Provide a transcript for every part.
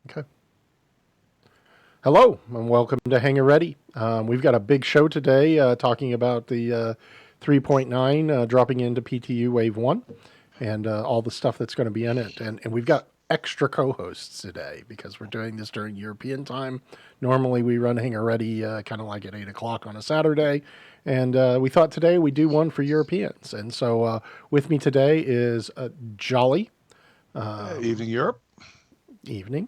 Okay. Hello, and welcome to Hangar Ready. We've got a big show today talking about the 3.9 dropping into PTU Wave 1 and all the stuff that's going to be in it. And we've got extra co-hosts today because we're doing this during European time. Normally we run Hangar Ready kind of like at 8 o'clock on a Saturday. And we thought today we'd do one for Europeans. And so with me today is Jolly. Evening, Europe. Evening.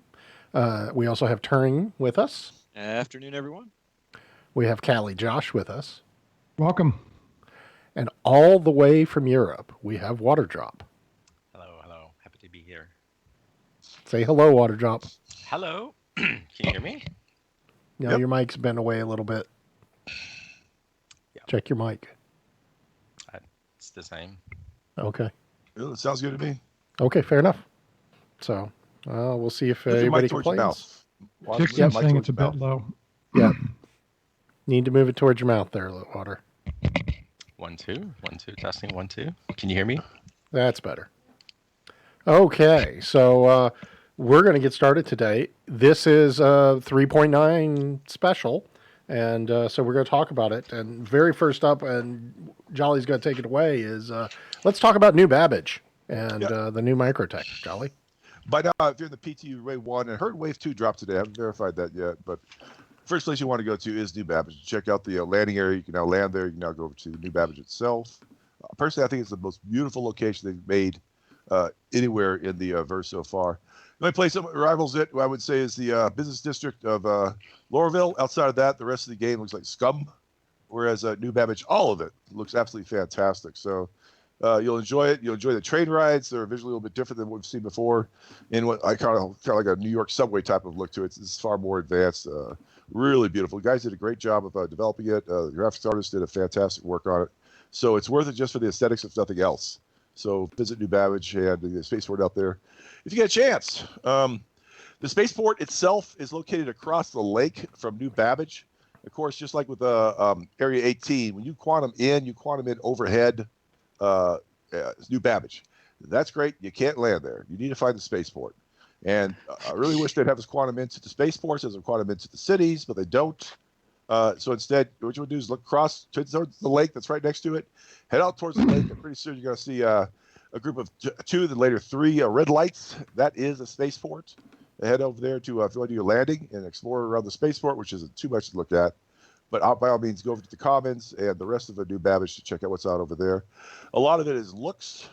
We also have Turing with us. Afternoon, everyone. We have Callie Josh with us. Welcome. And all the way from Europe, we have Waterdrop. Hello. Happy to be here. Say hello, Waterdrop. Hello. Can you hear me? No, Your mic's been away a little bit. Yep. Check your mic. It's the same. Okay. Well, it sounds good to me. Okay, fair enough. So we'll see if anybody complains. Dixon's saying it's a bit low. Yeah. Need to move it towards your mouth there, Water. 1 2 1 2 testing 1 2. Can you hear me? That's better. Okay, so we're going to get started today. This is a 3.9 special, and so we're going to talk about it. And very first up, and Jolly's going to take it away, is let's talk about new Babbage and the new Microtech. Jolly? By now, if you're in the PTU Wave 1, and I heard Wave 2 dropped today. I haven't verified that yet, but first place you want to go to is New Babbage. Check out the landing area. You can now land there. You can now go over to New Babbage itself. Personally, I think it's the most beautiful location they've made anywhere in the verse so far. The only place that rivals it, I would say, is the business district of Laurelville. Outside of that, the rest of the game looks like scum, whereas New Babbage, all of it looks absolutely fantastic. So you'll enjoy it. You'll enjoy the train rides. They're visually a little bit different than what we've seen before, in what I kind of like a New York subway type of look to it. It's far more advanced. Really beautiful. The guys did a great job of developing it. The graphics artist did a fantastic work on it. So it's worth it just for the aesthetics, if nothing else. So visit New Babbage and the spaceport out there if you get a chance. The spaceport itself is located across the lake from New Babbage. Of course, just like with Area 18, when you quantum in overhead New Babbage. That's great. You can't land there. You need to find the spaceport. And I really wish they'd have us quantum into the spaceports as a quantum into the cities, but they don't. So instead, what you would do is look across towards the lake that's right next to it, head out towards the lake, and pretty soon you're going to see a group of 2, then later 3 red lights. That is a spaceport. Head over there to if you want to do your landing and explore around the spaceport, which isn't too much to look at. But by all means, go over to the Commons and the rest of the New Babbage to check out what's out over there. A lot of it is looks.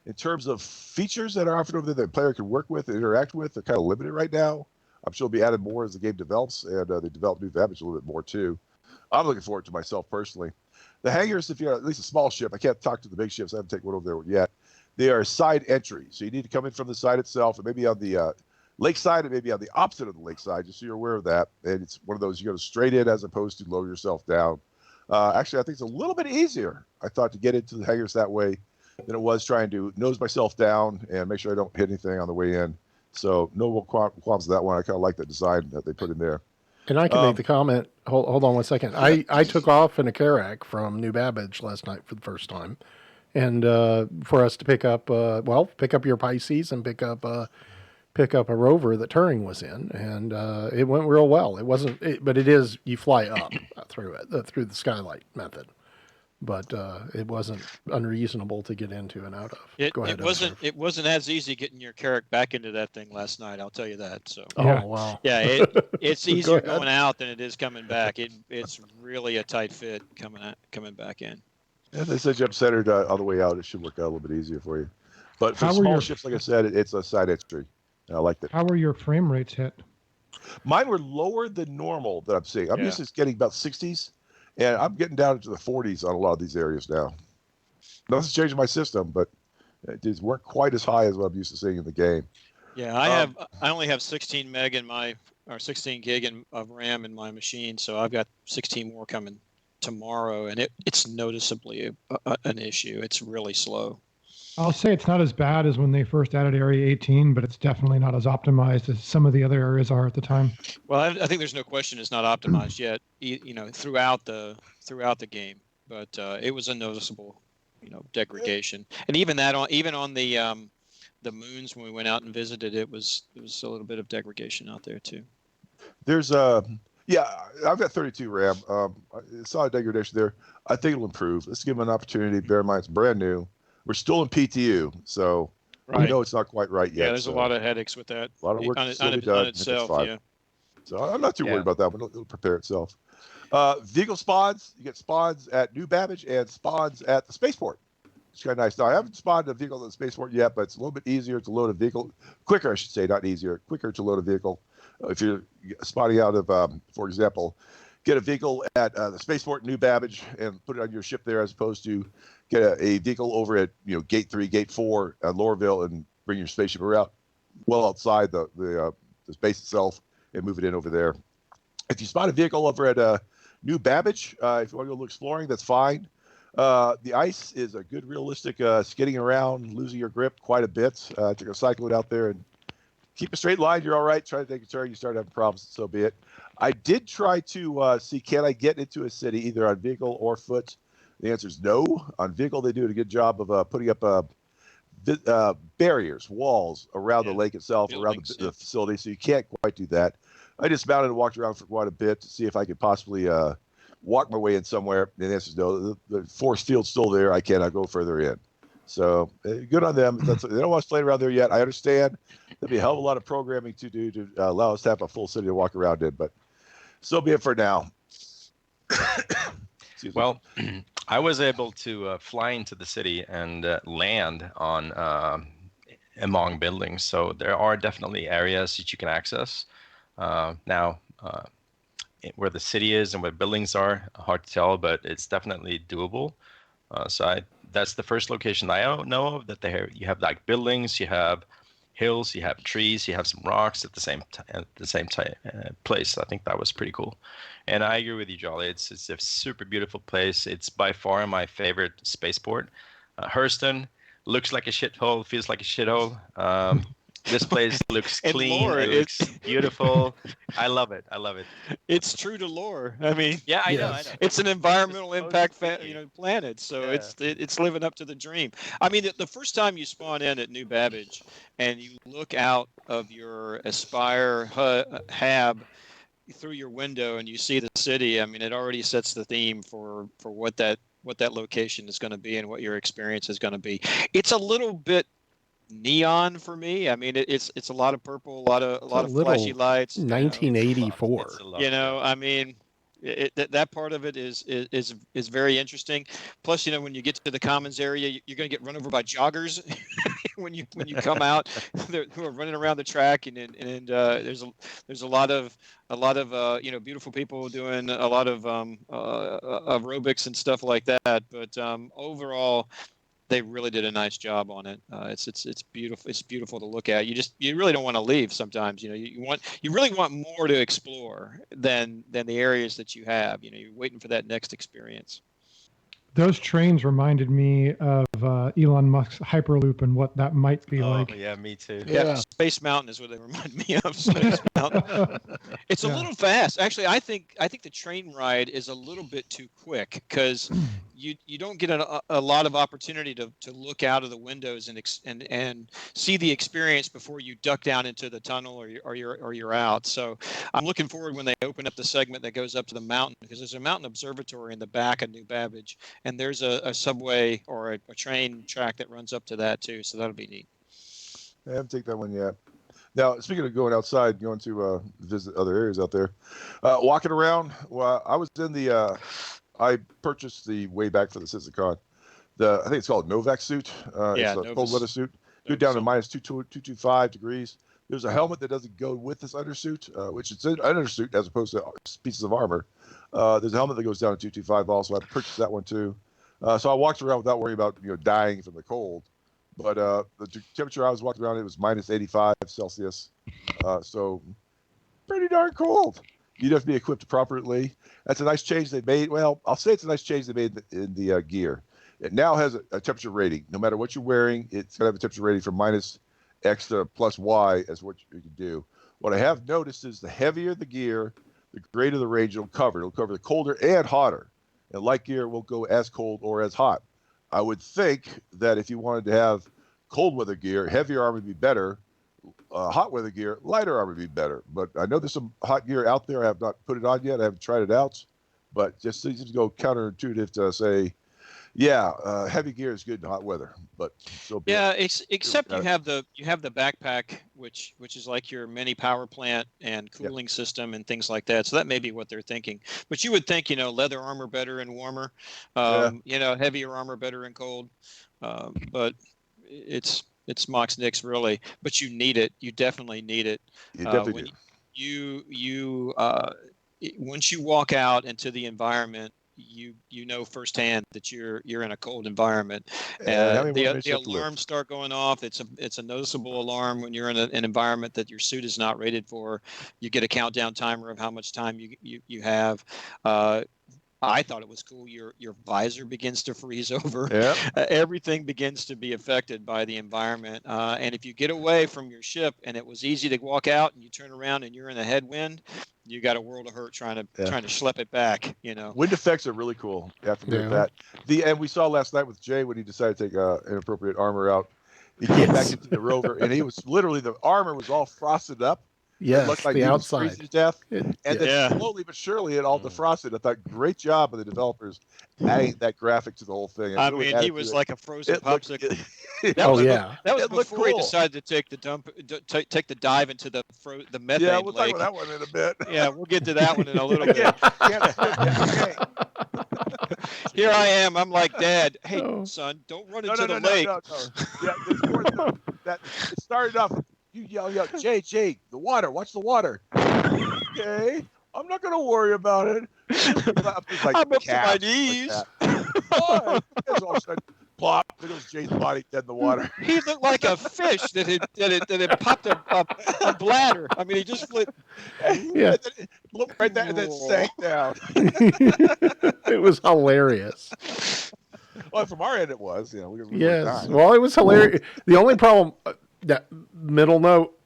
In terms of features that are offered over there that the player can work with and interact with, they're kind of limited right now. I'm sure they'll be added more as the game develops, and they develop New Babbage a little bit more too. I'm looking forward to myself personally. The hangars, if you're at least a small ship, I can't talk to the big ships. I haven't taken one over there yet. They are side entry, so you need to come in from the side itself, and maybe on the lakeside, and maybe on the opposite of the lakeside, just so you're aware of that. And it's one of those you go straight in as opposed to lower yourself down. Actually, I think it's a little bit easier, I thought, to get into the hangars that way than it was trying to nose myself down and make sure I don't hit anything on the way in. So no qualms with that one. I kind of like the design that they put in there. And I can make the comment. Hold on 1 second. I took off in a Karak from New Babbage last night for the first time, and for us to pick up your Pisces and pick up a rover that Turing was in, and it went real well. It wasn't, but it is, you fly up through it through the skylight method. But it wasn't unreasonable to get into and out of. Go ahead. It wasn't as easy getting your Carrack back into that thing last night. I'll tell you that. So. Oh wow. Yeah, it's easier going out than it is coming back. It's really a tight fit coming back in. Yeah, they said jump centered on the way out. It should work out a little bit easier for you. But for small ships, like I said, it's a side entry. And I like that. How were your frame rates hit? Mine were lower than normal that I'm seeing. I'm used to getting about 60s. And I'm getting down into the 40s on a lot of these areas now. Nothing's changing my system, but it weren't quite as high as what I'm used to seeing in the game. Yeah, I only have 16 meg in my, or 16 gig of RAM in my machine, so I've got 16 more coming tomorrow, and it's noticeably an issue. It's really slow. I'll say it's not as bad as when they first added Area 18, but it's definitely not as optimized as some of the other areas are at the time. Well, I think there's no question it's not optimized yet, throughout the game, but it was a noticeable, degradation. And even on the the moons when we went out and visited, it was a little bit of degradation out there too. There's yeah, I've got 32 RAM. I saw a degradation there. I think it'll improve. Let's give them an opportunity. Bear in mind, it's brand new. We're still in PTU, so we know it's not quite right yet. Yeah, there's a lot of headaches with that. A lot of work on, to still be on done. itself. It's fine. Yeah. So I'm not too worried about that one. It'll prepare itself. Vehicle spawns. You get spawns at New Babbage and spawns at the spaceport. It's kind of nice. Now, I haven't spawned a vehicle at the spaceport yet, but it's a little bit easier to load a vehicle. Quicker, I should say, not easier. Quicker to load a vehicle. If you're spotting out of, for example, get a vehicle at the spaceport in New Babbage and put it on your ship there, as opposed to get a vehicle over at Gate 3, Gate 4 at Laurelville and bring your spaceship around well outside the base itself and move it in over there. If you spot a vehicle over at New Babbage, if you want to go exploring, that's fine. The ice is a good realistic skidding around, losing your grip quite a bit. To go cycle it out there and keep a straight line, you're all right. Try to take a turn, you start having problems, so be it. I did try to see, can I get into a city either on vehicle or foot? The answer is no. On vehicle, they do a good job of putting up barriers, walls around the lake itself, around the facility, so you can't quite do that. I just mounted and walked around for quite a bit to see if I could possibly walk my way in somewhere. And the answer is no. The force field's still there. I cannot go further in. So good on them. They don't want us playing around there yet. I understand. There'll be a hell of a lot of programming to do to allow us to have a full city to walk around in, but so be it for now. Well, I was able to fly into the city and land on among buildings. So there are definitely areas that you can access. Now, where the city is and where buildings are, hard to tell, but it's definitely doable. That's the first location I know of that you have like buildings, you have hills, you have trees, you have some rocks at the same place. I think that was pretty cool. And I agree with you, Jolly. It's a super beautiful place. It's by far my favorite spaceport. Hurston looks like a shithole, feels like a shithole. This place looks clean. Lore, it looks beautiful. I love it. It's true to lore. I mean, I know. It's an environmental impact, planet, so it's living up to the dream. I mean, the first time you spawn in at New Babbage and you look out of your Aspire hab through your window and you see the city, I mean, it already sets the theme for what that location is going to be and what your experience is going to be. It's a little bit neon for me. I mean, it's a lot of purple, a lot of flashy lights. 1984. I mean, that part of it is very interesting. Plus, when you get to the commons area, you're going to get run over by joggers when you come out who are running around the track, and there's a lot of beautiful people doing a lot of aerobics and stuff like that. But overall, they really did a nice job on it. It's beautiful. It's beautiful to look at. You really don't want to leave sometimes. You really want more to explore than the areas that you have. You're waiting for that next experience. Those trains reminded me of Elon Musk's Hyperloop and what that might be like. Oh, yeah, me too. Yeah, Space Mountain is what they remind me of. Space Mountain. It's a little fast. Actually, I think the train ride is a little bit too quick because you don't get a lot of opportunity to look out of the windows and see the experience before you duck down into the tunnel or you're out. So I'm looking forward when they open up the segment that goes up to the mountain, because there's a mountain observatory in the back of New Babbage, and there's a subway or a train track that runs up to that too. So that'll be neat. I haven't taken that one yet. Now, speaking of going outside, going to visit other areas out there, walking around. Well, I was in the. I purchased the way back for the CitizenCon. I think it's called Novak suit. It's a cold weather suit. Go down to minus 225 degrees. There's a helmet that doesn't go with this undersuit, which is an undersuit as opposed to pieces of armor. There's a helmet that goes down to 225 also. I purchased that one too. So I walked around without worrying about dying from the cold. But the temperature I was walking around, it was minus 85 Celsius. So pretty darn cold. You'd have to be equipped appropriately. That's a nice change they made. Well, I'll say it's a nice change they made in the gear. It now has a temperature rating. No matter what you're wearing, it's going to have a temperature rating from minus X to plus Y as what you can do. What I have noticed is the heavier the gear, the greater the range it'll cover. It'll cover the colder and hotter. And light gear will go as cold or as hot. I would think that if you wanted to have cold weather gear, heavier armor would be better. Hot weather gear, lighter armor would be better. But I know there's some hot gear out there. I have not put it on yet. I haven't tried it out. But just seems to go counterintuitive to say, heavy gear is good in hot weather. But so be it. Except you have the backpack, which is like your mini power plant and cooling system and things like that. So that may be what they're thinking. But you would think, leather armor better and warmer, heavier armor better and cold. But it's Mox Nix really. But you need it. You definitely need it. You definitely do. Once you walk out into the environment, you know firsthand that you're in a cold environment. The alarms start going off. It's a noticeable alarm when you're in an environment that your suit is not rated for. You get a countdown timer of how much time you have. I thought it was cool. Your visor begins to freeze over. Yeah. Everything begins to be affected by the environment. And if you get away from your ship and it was easy to walk out and you turn around and you're in a headwind, you got a world of hurt trying to schlep it back. Wind effects are really cool. You have to do that. And we saw last night with Jay when he decided to take inappropriate armor out. He came back into the rover and he was literally, the armor was all frosted up. Yes, it looked like the he was outside. freezing to death. And then slowly but surely it all defrosted. I thought, great job of the developers adding that graphic to the whole thing. He was like a frozen popsicle. That was before he decided to take the take the dive into the methane Yeah, we'll lake. talk about that one in a bit. Yeah, we'll get to that one in a little bit. Here I am. I'm like, Dad, hey, son, don't run into the lake. No. Yeah, there's more than that. It started off, you yell, Jay, the water, watch the water. Okay, I'm not going to worry about it. I'm up to my knees. All of a sudden, plop, there goes Jay's body dead in the water. He looked like a fish that had popped a bladder. I mean, he just flipped. Yeah. Looked right there and then sank down. It was hilarious. Well, from our end, it was. We Yes. Well, it was hilarious. The only problem, that middle note,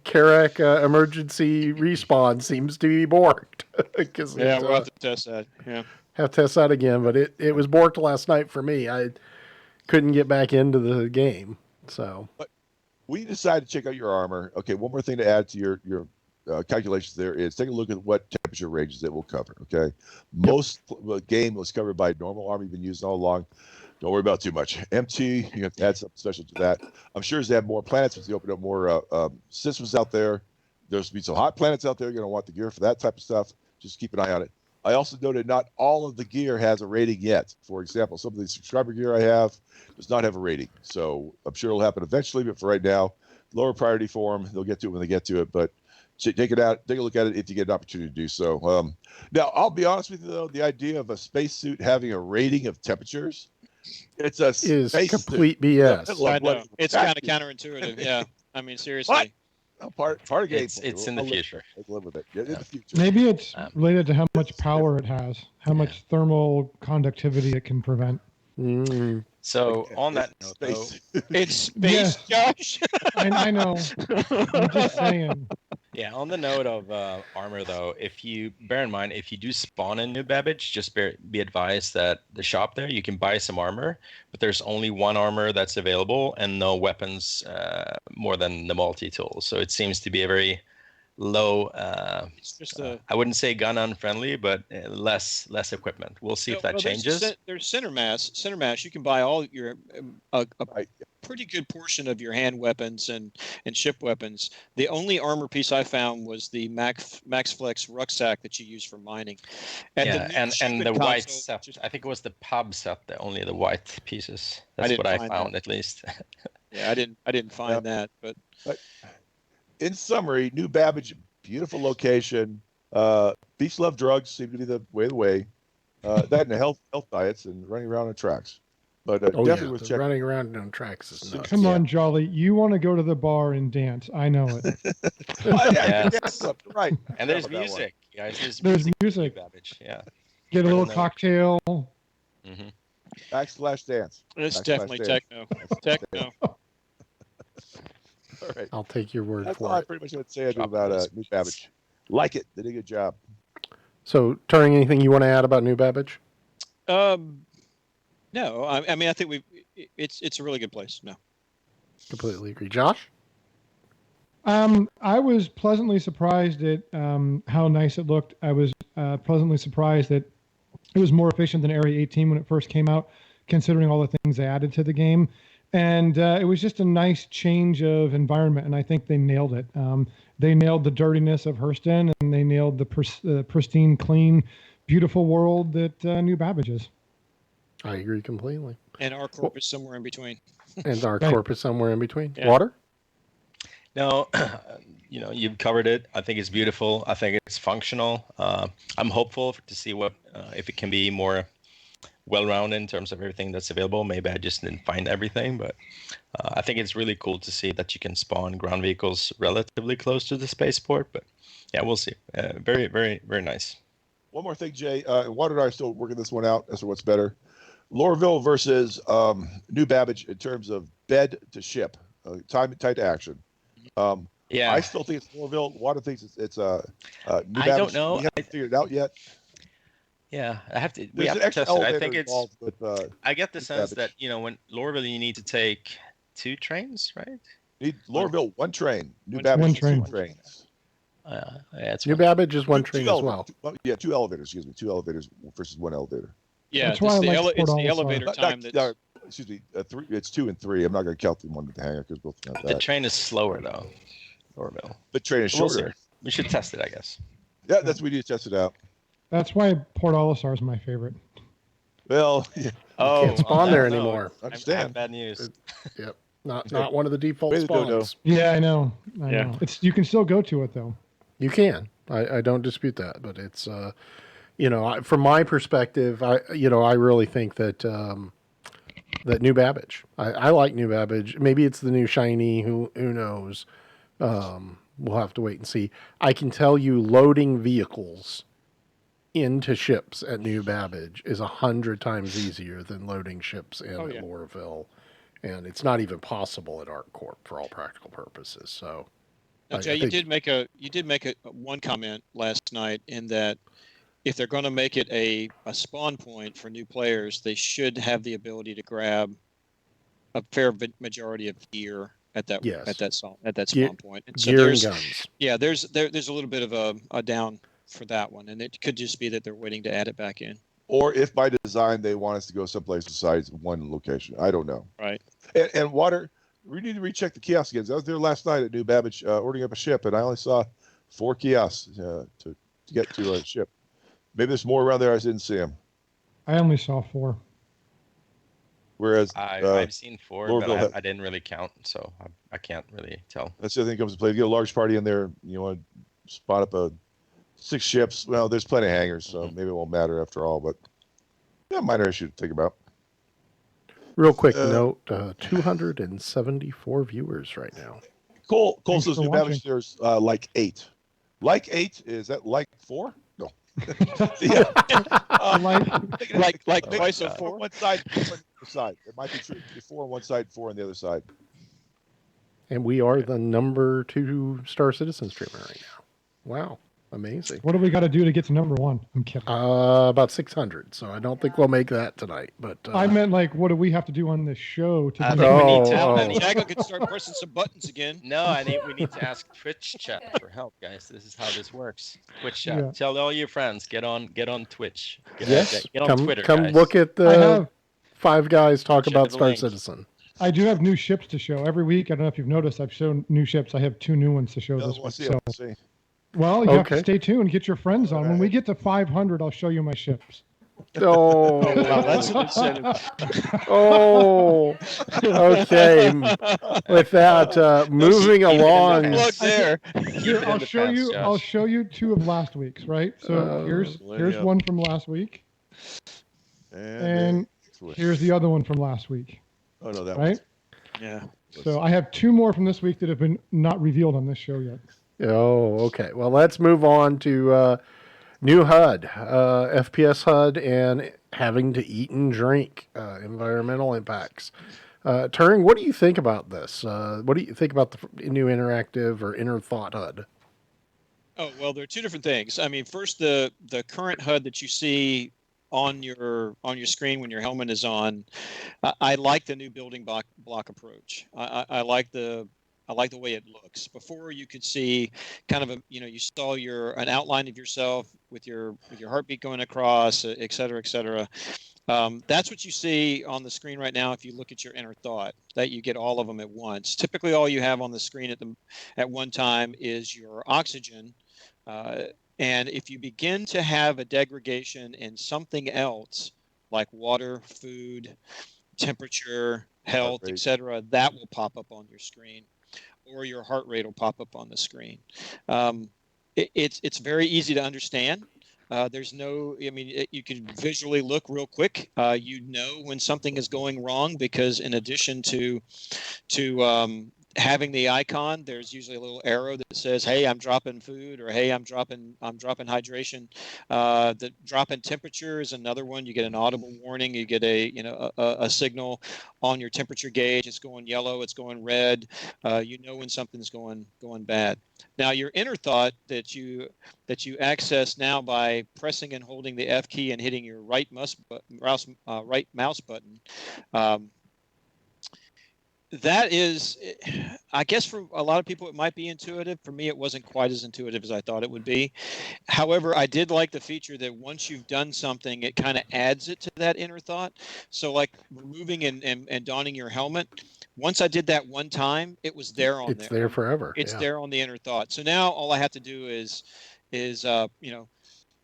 Carrack emergency respawn seems to be borked. We'll have to test that. Yeah. Have to test that again, but it was borked last night for me. I couldn't get back into the game. So, but we decided to check out your armor. Okay, one more thing to add to your calculations there is take a look at what temperature ranges it will cover. Okay, most game was covered by normal armor you've been using all along. Don't worry about too much. MT, you have to add something special to that. I'm sure as they have more planets, as you open up more systems out there, there's be some hot planets out there. You're going to want the gear for that type of stuff. Just keep an eye on it. I also noted not all of the gear has a rating yet. For example, some of the subscriber gear I have does not have a rating. So I'm sure it'll happen eventually, but for right now, lower priority for them. They'll get to it when they get to it, but take it out, take a look at it if you get an opportunity to do so. Now, I'll be honest with you, though, the idea of a spacesuit having a rating of temperatures, it's a is complete BS. I know. It's kind of counterintuitive. Yeah. I mean, seriously. What? Part of game. It's in the future. Let's live with it. In the future. Maybe it's related to how much power it has, how much thermal conductivity it can prevent. So on that note, though, it's space, Josh. I know. I'm just saying. Yeah, on the note of armor, though, if you bear in mind, if you do spawn in New Babbage, just be advised that the shop there, you can buy some armor, but there's only one armor that's available and no weapons more than the multi-tool. So it seems to be a very low, it's just I wouldn't say gun unfriendly, but less equipment. We'll see if that changes. There's center mass. You can buy all your a pretty good portion of your hand weapons and ship weapons. The only armor piece I found was the Max Flex rucksack that you use for mining. And the white set. I think it was the pub set. Only the white pieces. That's what I found at least. Yeah, I didn't find that, but in summary, New Babbage, beautiful location. Beach love drugs seem to be the way. That and the health diets and running around on tracks. But definitely worth checking. Running around on tracks is nuts. Come on, Jolly. You want to go to the bar and dance. I know it. Right. And there's music, guys. There's music. Babbage. Yeah. Get a little cocktail. Mm-hmm. /dance. It's definitely techno. Techno. All right. I'll take your word That's for all I it. pretty much want to say about New Babbage. Like it. They did a good job. So, Turing, anything you want to add about New Babbage? No. I mean, I think it's a really good place. No. Completely agree. Josh? I was pleasantly surprised at how nice it looked. I was pleasantly surprised that it was more efficient than Area 18 when it first came out, considering all the things they added to the game. And it was just a nice change of environment, and I think they nailed it. They nailed the dirtiness of Hurston, and they nailed the pristine, clean, beautiful world that New Babbage is. I agree completely. And our corp is somewhere in between. And our Right. corp is somewhere in between. Yeah. Water? No, you've covered it. I think it's beautiful. I think it's functional. I'm hopeful to see what if it can be more well-rounded in terms of everything that's available. Maybe I just didn't find everything, but I think it's really cool to see that you can spawn ground vehicles relatively close to the spaceport. But yeah, we'll see. Very, very, very nice. One more thing, Jay. Water and I are still working this one out as to what's better. Lorville versus New Babbage in terms of bed to ship, time to action. Yeah, I still think it's Lorville. Water thinks it's New Babbage. I don't know. We haven't figured it out yet. Yeah, I have to. We There's have an to extra test it. I elevator think it's. involved with, I get the sense Babbage. that when Lorville you need to take 2 trains, right? need Lorville one train. New One Babbage train. 2 trains. Yeah, it's New fun. Babbage is one Two train as well. elevators. Yeah, 2 elevators. Excuse me, 2 elevators versus 1 elevator. Yeah, That's why I like it's Port the Olisar. elevator time that's Excuse me, 3. It's 2 and 3. I'm not going to count the one with the hangar because both have The that. train is slower though, Lorville. The train is We'll see. shorter. We should test it, I guess. Yeah, that's what we need to test it out. That's why Port Olisar is my favorite. Well, yeah, Oh, can't spawn on there that note, anymore. I Understand. have bad news. Yep. Not one of the default Way to go, spawns. Yeah, I know. I Yeah. know. You can still go to it though. You can. I don't dispute that, but it's from my perspective, I really think that that New Babbage. I like New Babbage. Maybe it's the new shiny. Who knows? We'll have to wait and see. I can tell you, loading vehicles into ships at New Babbage is 100 times easier than loading ships in Oh, yeah. at Lorville, and it's not even possible at ArcCorp for all practical purposes. So. Now, I Jay, you think- did make a one comment last night in that if they're going to make it a spawn point for new players, they should have the ability to grab a fair majority of gear at that Yes. spawn point. And so Gear and there's guns. there's a little bit of a down for that one, and it could just be that they're waiting to add it back in. or if by design they want us to go someplace besides one location. I don't know. Right. And Water, we need to recheck the kiosk again. I was there last night at New Babbage ordering up a ship, and I only saw 4 kiosks to get to a ship. Maybe there's more around there. I didn't see them. I only saw 4. Whereas I've seen 4, Lorville but had- I didn't really count, so I can't really tell. that's the other thing that comes to play. If you get a large party in there, you want to spot up 6 ships. Well, there's plenty of hangars, so maybe it won't matter after all. But yeah, minor issue to think about. Real quick note: 274 viewers right now. Cole Thanks says for New watching. Babbage there's like 8. Like 8? Is that like 4? No. Yeah. Like Make twice it of 4. One side, one other side. It might be true. 4 on one side, 4 on the other side. And we are the number 2 Star Citizen streamer right now. Wow, amazing. What do we got to do to get to number 1? I'm kidding. About 600. So I don't think we'll make that tonight. But I meant what do we have to do on this show to I be think we need Oh, to. oh. And Jagger could start pressing some buttons again. No, we need to ask Twitch chat for help, guys. This is how this works. Twitch chat. Yeah. Tell all your friends. Get on Twitch. yes, Get on come Twitter. come guys. look at I the have 5 guys talk Check about the Star link. Citizen. I do have new ships to show every week. I don't know if you've noticed. I've shown new ships. I have 2 new ones to show No, this we'll week. see. So, We'll see. well, you have to Okay. stay tuned. Get your friends on. When we Alright. get to 500, I'll show you my ships. Oh, Wow, that's an incentive. oh. Okay. With that, moving Keep it in the along. pants. Look there. Here, it in I'll the show pants, you. Josh. I'll show you 2 of last week's. Right. So here's yeah. one from last week, and here's the other one from last week. Oh no, that Right. Yeah. So I have 2 more from this week that have been not revealed on this show yet. Oh, okay. Well, let's move on to new HUD, FPS HUD, and having to eat and drink, environmental impacts. Turing, what do you think about this? What do you think about the new interactive or inner thought HUD? Oh, well, there are 2 different things. I mean, first, the current HUD that you see on your screen when your helmet is on. I like the new building block approach. I like the way it looks. Before you could see kind of you saw an outline of yourself with your heartbeat going across, et cetera, et cetera. That's what you see on the screen right now. If you look at your inner thought, that you get all of them at once. Typically, all you have on the screen at one time is your oxygen. And if you begin to have a degradation in something else, like water, food, temperature, health, etc., that will pop up on your screen, or your heart rate will pop up on the screen. It's very easy to understand. There's no, you can visually look real quick. You know when something is going wrong, because in addition to having the icon, there's usually a little arrow that says, "Hey, I'm dropping food," or "Hey, I'm dropping hydration." The drop in temperature is another one. You get an audible warning. You get a signal on your temperature gauge. It's going yellow. It's going red. You know when something's going bad. Now, your inner thought that you access now by pressing and holding the F key and hitting your right mouse button. That is, I guess for a lot of people it might be intuitive. For me, it wasn't quite as intuitive as I thought it would be. However, I did like the feature that once you've done something, it kind of adds it to that inner thought. So like removing and donning your helmet, once I did that one time, it was there on there. It's there forever. It's there on the inner thought. So now all I have to do is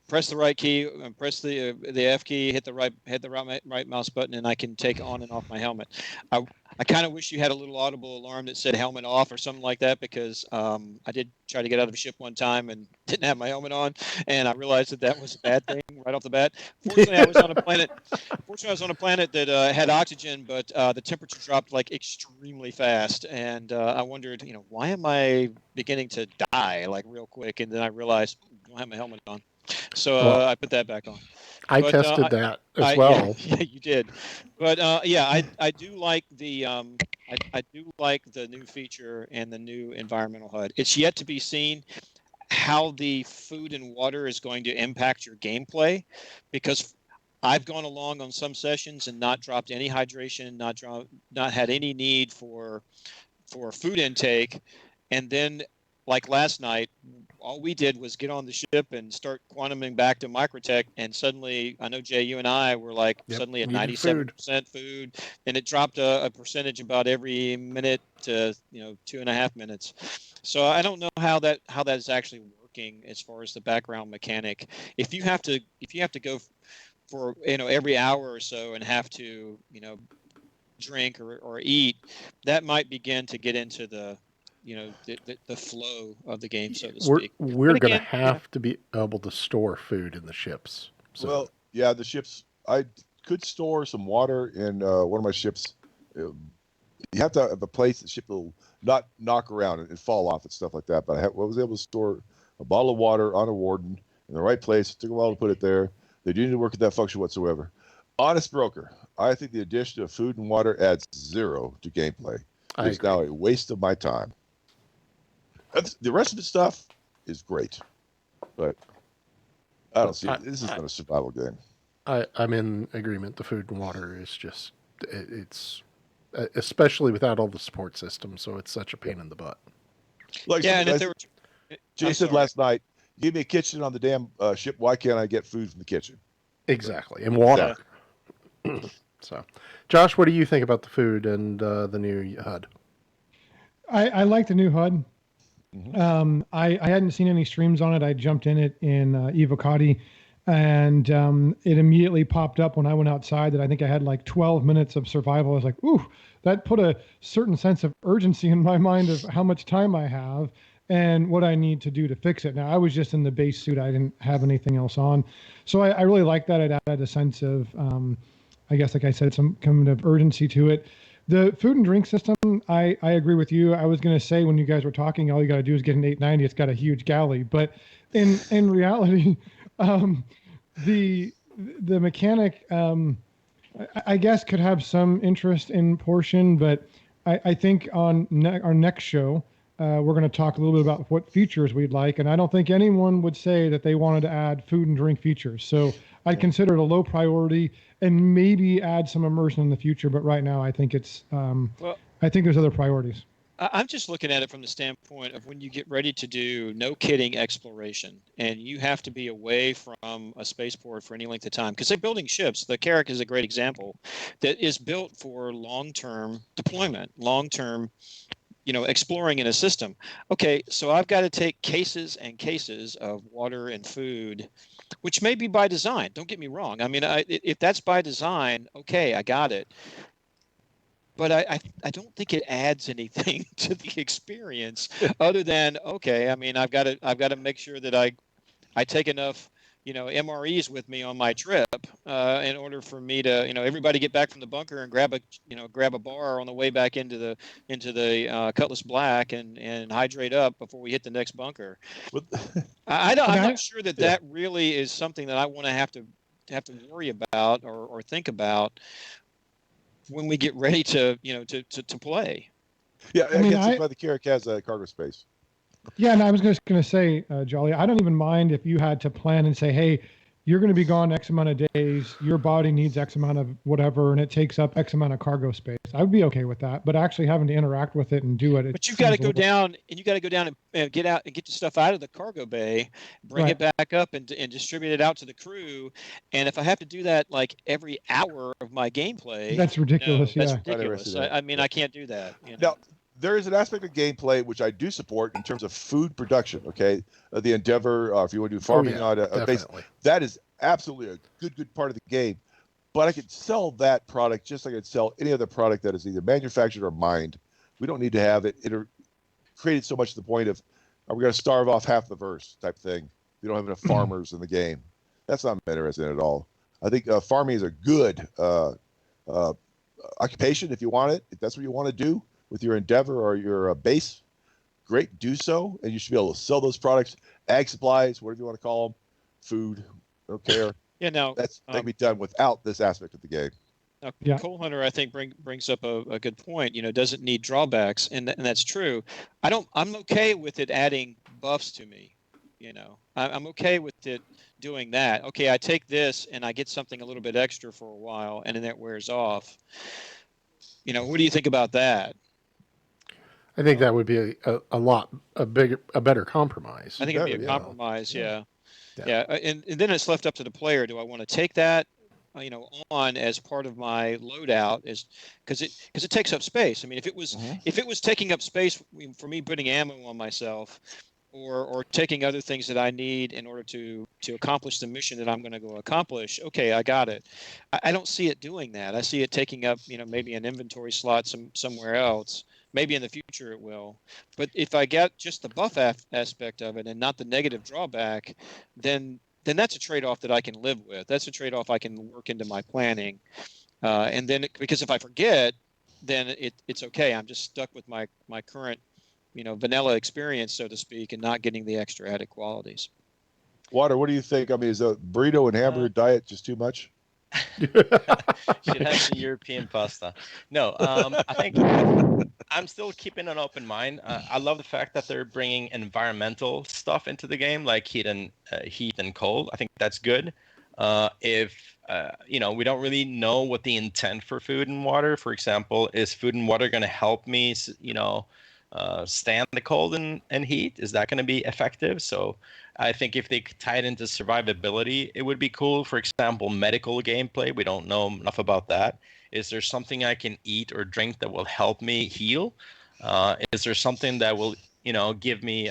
press the right key, press the F key, hit the right mouse button, and I can take on and off my helmet. I kind of wish you had a little audible alarm that said helmet off or something like that, because I did try to get out of a ship one time and didn't have my helmet on, and I realized that was a bad thing right off the bat. Fortunately, I was on a planet that had oxygen, but the temperature dropped like extremely fast, and I wondered, why am I beginning to die like real quick? And then I realized I don't have my helmet on. So I put that back on. I tested that as well. Yeah, you did. But I do like the I do like the new feature and the new environmental HUD. It's yet to be seen how the food and water is going to impact your gameplay, because I've gone along on some sessions and not dropped any hydration, not had any need for food intake, and then like last night, all we did was get on the ship and start quantuming back to Microtech, and suddenly, I know Jay, you and I were like suddenly at 97% food, and it dropped a percentage about every minute to 2.5 minutes. So I don't know how that is actually working as far as the background mechanic. If you have to go for every hour or so and have to drink or eat, that might begin to get into the the flow of the game, so to speak. We're going to have to be able to store food in the ships. So. Well, yeah, the ships. I could store some water in one of my ships. You have to have a place the ship will not knock around and fall off and stuff like that. But I was able to store a bottle of water on a Warden in the right place. It took a while to put it there. They didn't work at that function whatsoever. Honest broker, I think the addition of food and water adds 0 to gameplay. It's now a waste of my time. The rest of the stuff is great, but I don't see it. This is not a survival game. I'm in agreement. The food and water is just, it's especially without all the support systems, so it's such a pain in the butt. Like Jay said last night, give me a kitchen on the damn ship. Why can't I get food from the kitchen? Exactly, and water. Exactly. So, Josh, what do you think about the food and the new HUD? I like the new HUD. Mm-hmm. I hadn't seen any streams on it. I jumped in it in Evocati, and it immediately popped up when I went outside that I think I had like 12 minutes of survival. I was like, ooh, that put a certain sense of urgency in my mind of how much time I have and what I need to do to fix it. Now, I was just in the base suit. I didn't have anything else on. So I really like that. It added a sense of, I guess, like I said, some kind of urgency to it. The food and drink system, I agree with you. I was going to say when you guys were talking, all you got to do is get an 890. It's got a huge galley. But in reality, the mechanic, I guess, could have some interest in portion. But I think on our next show, we're going to talk a little bit about what features we'd like. And I don't think anyone would say that they wanted to add food and drink features. So I'd consider it a low priority and maybe add some immersion in the future. But right now, I think it's Well, I think there's other priorities. I'm just looking at it from the standpoint of when you get ready to do no kidding exploration and you have to be away from a spaceport for any length of time because they're building ships. The Carrack is a great example that is built for long-term deployment, long-term, exploring in a system. Okay, so I've got to take cases and cases of water and food, which may be by design. Don't get me wrong. I mean, if that's by design, okay, I got it. But I don't think it adds anything to the experience other than, okay, I mean, I've got to make sure that I take enough MREs with me on my trip in order for me to everybody get back from the bunker and grab a bar on the way back into the Cutlass Black and hydrate up before we hit the next bunker. I'm not sure that really is something that I want to have to worry about or think about when we get ready to play. Yeah, I mean, that's why the Carrack has cargo space. Yeah, and I was just going to say, Jolly, I don't even mind if you had to plan and say, hey, you're going to be gone X amount of days, your body needs X amount of whatever, and it takes up X amount of cargo space. I would be okay with that, but actually having to interact with it and do it. But you've got to go down, and you got to go down and get out and get your stuff out of the cargo bay, bring it back up and distribute it out to the crew. And if I have to do that like every hour of my gameplay, that's ridiculous. That's ridiculous. I mean, I can't do that. Now, there is an aspect of gameplay which I do support in terms of food production. Okay, the Endeavor, if you want to do farming on a base, that is absolutely a good part of the game. But I could sell that product just like I could sell any other product that is either manufactured or mined. We don't need to have it created so much to the point of, are we going to starve off half the verse type thing? We don't have enough farmers in the game. That's not interesting at all. I think farming is a good occupation if you want it. If that's what you want to do with your Endeavor or your base, great, do so. And you should be able to sell those products, ag supplies, whatever you want to call them, food, I don't care. Yeah, now that can be done without this aspect of the game. Now, Coal Hunter, I think brings up a good point. Doesn't need drawbacks, and that's true. I'm okay with it adding buffs to me. I'm okay with it doing that. Okay, I take this and I get something a little bit extra for a while, and then that wears off. What do you think about that? I think that would be a better compromise. I think it'd be a compromise. Yeah. And then it's left up to the player. Do I want to take that, on as part of my loadout? Because it takes up space. I mean, if it was taking up space for me putting ammo on myself, or taking other things that I need in order to accomplish the mission that I'm going to go accomplish, okay, I got it. I don't see it doing that. I see it taking up, maybe an inventory slot somewhere else. Maybe in the future it will. But if I get just the buff aspect of it and not the negative drawback, then that's a trade-off that I can live with. That's a trade-off I can work into my planning. And then because if I forget, then it's okay. I'm just stuck with my current, vanilla experience, so to speak, and not getting the extra added qualities. Water, what do you think? I mean, is a burrito and hamburger diet just too much? Should have some European pasta. No, I think I'm still keeping an open mind. I love the fact that they're bringing environmental stuff into the game, like heat and cold. I think that's good. If we don't really know what the intent for food and water. For example, is food and water going to help me, stand the cold and heat? Is that going to be effective? So I think if they tie it into survivability, it would be cool. For example, medical gameplay. We don't know enough about that. Is there something I can eat or drink that will help me heal? Is there something that will, give me,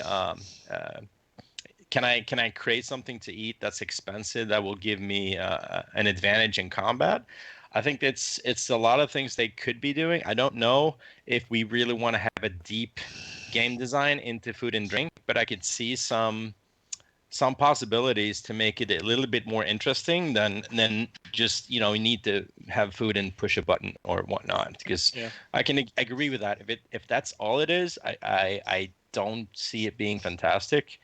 can I create something to eat that's expensive that will give me an advantage in combat? I think it's a lot of things they could be doing. I don't know if we really want to have a deep game design into food and drink, but I could see some possibilities to make it a little bit more interesting than just you need to have food and push a button or whatnot. Because I can agree with that. If that's all it is, I don't see it being fantastic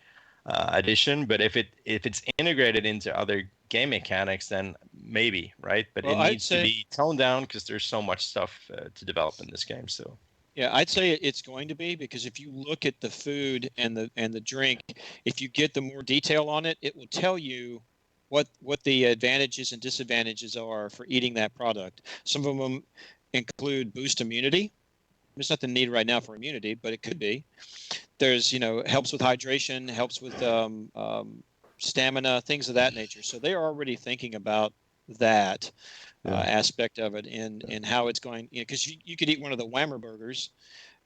addition. But if it's integrated into other game mechanics, then maybe, right? But it needs to be toned down because there's so much stuff to develop in this game. So yeah, I'd say it's going to be, because if you look at the food and the drink, if you get the more detail on it, it will tell you what the advantages and disadvantages are for eating that product. Some of them include boost immunity. There's nothing needed right now for immunity, but it could be. There's, helps with hydration, helps with stamina, things of that nature. So they are already thinking about that aspect of it and how it's going. Because you could eat one of the Whammer burgers,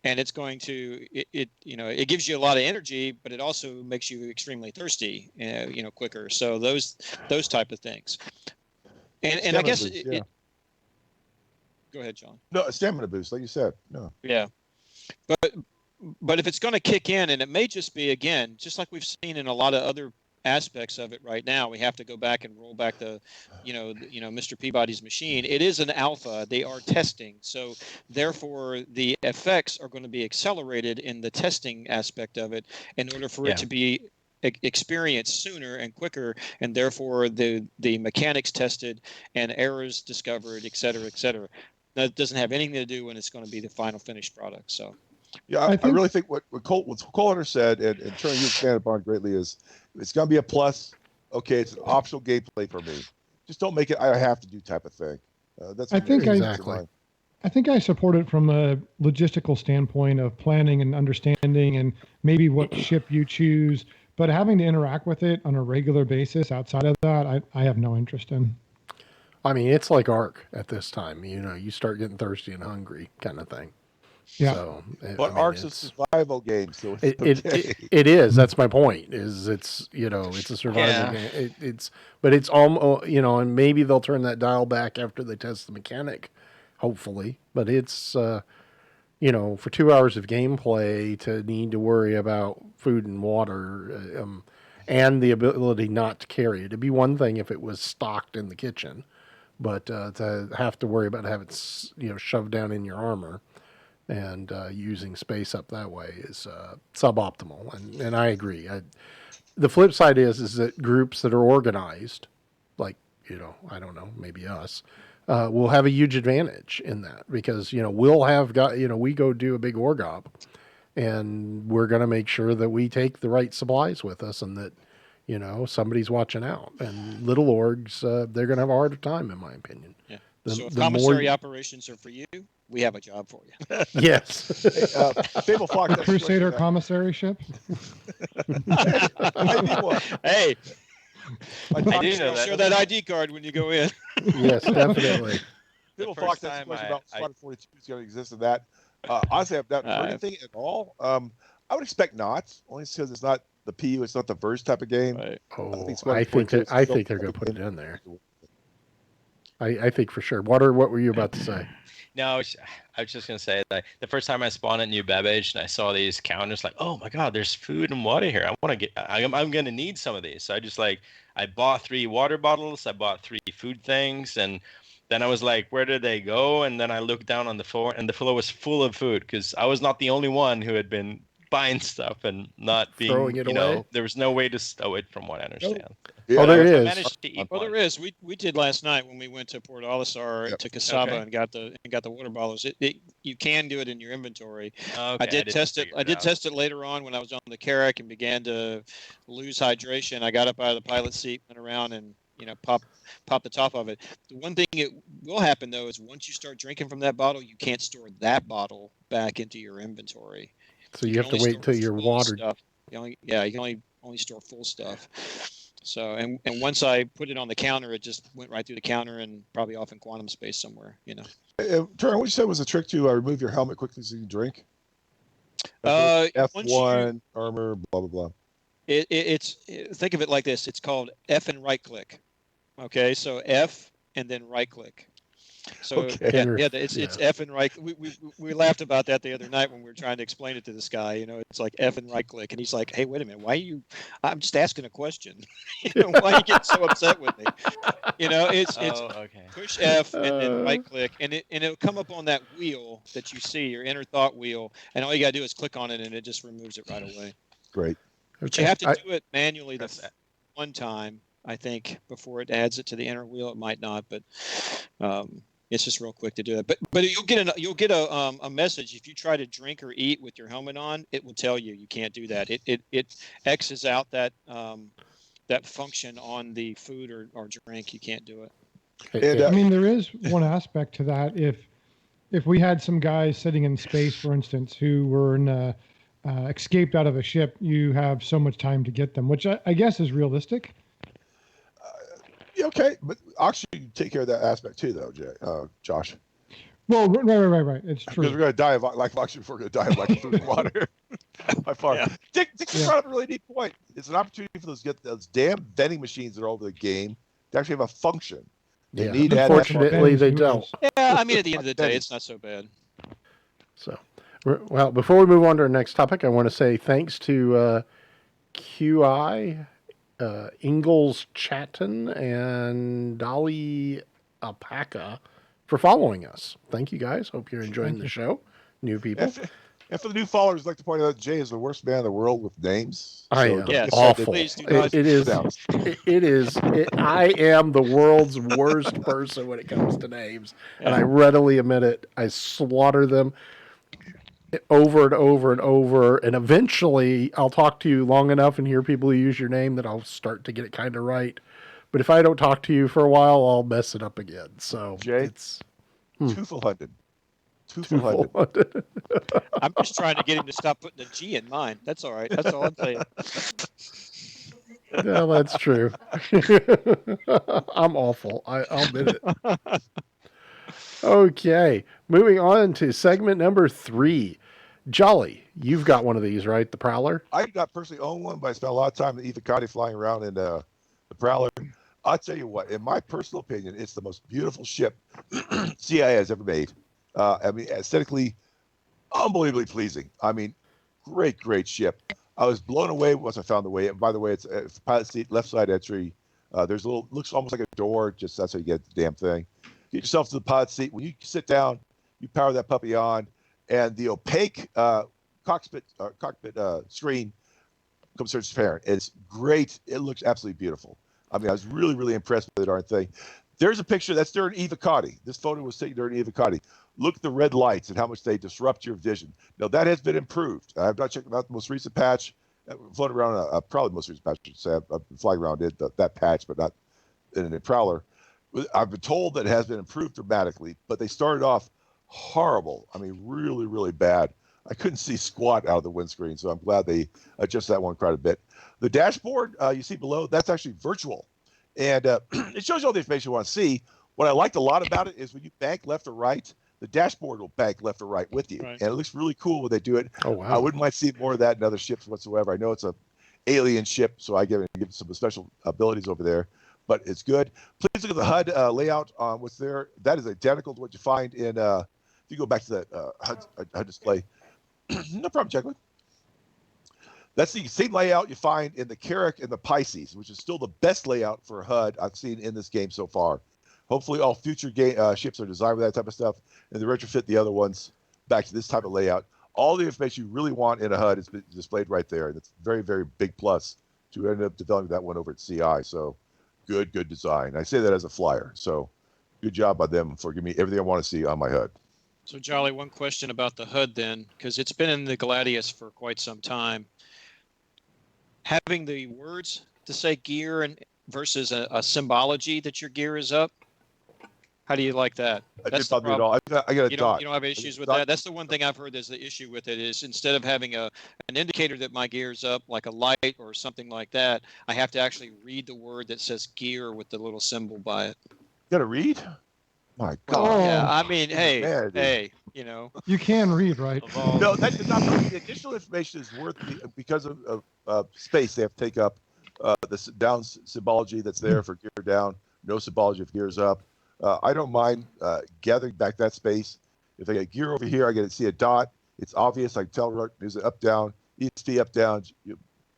and it's going to it gives you a lot of energy, but it also makes you extremely thirsty, quicker. So those type of things. And I guess boost, go ahead, John. No, a stamina boost, like you said. No. Yeah, but if it's going to kick in, and it may just be, again, just like we've seen in a lot of other aspects of it right now, we have to go back and roll back the Mr. Peabody's machine. It is an alpha. They are testing, so therefore the effects are going to be accelerated in the testing aspect of it in order for it to be experienced sooner and quicker, and therefore the mechanics tested and errors discovered, et cetera, et cetera. That doesn't have anything to do when it's going to be the final finished product. So yeah, I really think what Cole Hunter said, and Turner, you expanded upon greatly, is it's going to be a plus. Okay, it's an optional gameplay for me. Just don't make it I have to do type of thing. That's I think exactly. I think I support it from a logistical standpoint of planning and understanding, and maybe what ship you choose. But having to interact with it on a regular basis outside of that, I have no interest in. I mean, it's like Ark at this time. You start getting thirsty and hungry, kind of thing. Yeah. So, but Ark's a survival game, so it is. That's my point. Is it's a survival game. But it's almost and maybe they'll turn that dial back after they test the mechanic, hopefully. But it's for 2 hours of gameplay to need to worry about food and water, and the ability not to carry it. It'd be one thing if it was stocked in the kitchen, but to have to worry about having it shoved down in your armor and using space up that way is suboptimal. And I agree. The flip side is that groups that are organized, like I don't know, maybe us, will have a huge advantage in that, because we'll have we go do a big org op, and we're going to make sure that we take the right supplies with us, and that somebody's watching out. And little orgs, they're going to have a harder time, in my opinion. Yeah. So if commissary operations are for you, we have a job for you. Yes. Fable Flock, The Crusader commissary ship. I need one. Hey, I do know that. show that ID card when you go in. Yes, definitely. Fable Flock, that's a question about Slaughter 42 is going to exist in that. Honestly, I've not heard anything at all. I would expect not, only because it's not the PU, it's not the verse type of game. Right. I think they're going to put it in there. I think for sure. What were you about to say? No, I was just going to say that the first time I spawned at New Babbage and I saw these counters, like, oh my God, there's food and water here. I'm going to need some of these. So I bought 3 water bottles. I bought 3 food things. And then I was like, where did they go? And then I looked down on the floor, and the floor was full of food, because I was not the only one who had been buying stuff and not being, throwing it away. There was no way to stow it, from what I understand. Yeah, there is. I managed to eat there is. We did last night when we went to Port Olisar to Casaba and got the water bottles. You can do it in your inventory. Okay, I did test it. I did test it later on when I was on the Carrack and began to lose hydration. I got up out of the pilot seat, went around, and pop the top of it. The one thing it will happen though is once you start drinking from that bottle, you can't store that bottle back into your inventory. So you have to wait until you're watered. Stuff. You can only store full stuff. So and once I put it on the counter, it just went right through the counter and probably off in quantum space somewhere. Turner, what you said was a trick to remove your helmet quickly so you can drink? F1 armor, blah blah blah. It's think of it like this. It's called F and right click. Okay, so F and then right click. So it's F and right. We laughed about that the other night when we were trying to explain it to this guy. It's like F and right click, and he's like, "Hey, wait a minute, I'm just asking a question. Why are you getting so upset with me?" It's push F and then right click, and it'll come up on that wheel that you see, your inner thought wheel, and all you gotta do is click on it, and it just removes it right away. Great. But you have to do it manually one time, I think, before it adds it to the inner wheel. It might not, but it's just real quick to do it. But you'll get a message if you try to drink or eat with your helmet on. It will tell you can't do that. It X's out that that function on the food or drink, you can't do it. And, I mean, there is one aspect to that. If we had some guys sitting in space, for instance, who were escaped out of a ship, you have so much time to get them, which I guess is realistic. okay, but oxygen take care of that aspect too, though, Josh. Well, right. It's Because true. we're going to die of lack of oxygen before we're going to die of lack of food and water. By far. Yeah. Dick brought up a really neat point. It's an opportunity for those damn vending machines that are over the game to actually have a function. They Yeah. need to add Unfortunately, they Ben's don't. noodles. Yeah, I mean, at the end of the day, it's not so bad. So, well, before we move on to our next topic, I want to say thanks to QI, Ingalls Chatton, and Dolly Alpaca for following us. Thank you, guys. Hope you're enjoying the show. New people. And for the new followers, I'd like to point out that Jay is the worst man in the world with names. I So am don't Yes. get awful. Please do not It is. pronounce. I am the world's worst person when it comes to names, and I readily admit it. I slaughter them over and over and over, and eventually I'll talk to you long enough and hear people use your name that I'll start to get it kind of right. But if I don't talk to you for a while, I'll mess it up again. So Jay? it's Tuffelhunden. I'm just trying to get him to stop putting a G in mine. That's all right. That's all I'm saying. Yeah, that's true. I'm awful. I'll admit it. Okay, moving on to segment number 3. Jolly, you've got one of these, right? The Prowler? I do not personally own one, but I spent a lot of time in Evocati flying around in the Prowler. I'll tell you what, in my personal opinion, it's the most beautiful ship CIA has ever made. I mean, aesthetically, unbelievably pleasing. I mean, great ship. I was blown away once I found the way. And by the way, it's a pilot seat, left side entry. There's a little, looks almost like a door. Just that's how you get the damn thing. Get yourself to the pilot seat. When you sit down, you power that puppy on, and the opaque cockpit screen comes transparent. It's great. It looks absolutely beautiful. I mean, I was really impressed with the darn thing. There's a picture that's during Evocati. This photo was taken during Evocati. Look at the red lights and how much they disrupt your vision. Now, that has been improved. I've not checked out the most recent patch. Floated around, probably the most recent patch, I should say. I've been flying around that patch, but not in a Prowler. I've been told that it has been improved dramatically, but they started off horrible. I mean, really bad. I couldn't see squat out of the windscreen, so I'm glad they adjusted that one quite a bit. The dashboard you see below, that's actually virtual. And it shows you all the information you want to see. What I liked a lot about it is when you bank left or right, the dashboard will bank left or right with you. Right. And it looks really cool when they do it. Oh, wow. I wouldn't mind seeing more of that in other ships whatsoever. I know it's a alien ship, so I give it some special abilities over there. But it's good. Please look at the HUD layout on what's there. That is identical to what you find in, if you go back to that HUD display. No problem, Jacqueline. That's the same layout you find in the Carrack and the Pisces, which is still the best layout for HUD I've seen in this game so far. Hopefully all future ships are designed with that type of stuff, and they retrofit the other ones back to this type of layout. All the information you really want in a HUD is displayed right there, and it's a very big plus to end up developing that one over at CI. So good design. I say that as a flyer. So good job by them for giving me everything I want to see on my HUD. So, Jolly, one question about the HUD then, because it's been in the Gladius for quite some time. Having the words to say gear and versus a symbology that your gear is up, how do you like that? I didn't bother me at all. I got a You dot. don't have issues with Dot. that? That's the one thing I've heard is the issue with it is instead of having an indicator that my gear's up, like a light or something like that, I have to actually read the word that says gear with the little symbol by it. You got to read? My God. Oh. Yeah, I mean, Man, hey, you know. You can read, right? No, that is not. The additional information is worth because of space. They have to take up the down symbology that's there for gear down. No symbology if gear's up. I don't mind gathering back that space. If I get gear over here, I get to see a dot. It's obvious. I can tell is it up down, ESP up down,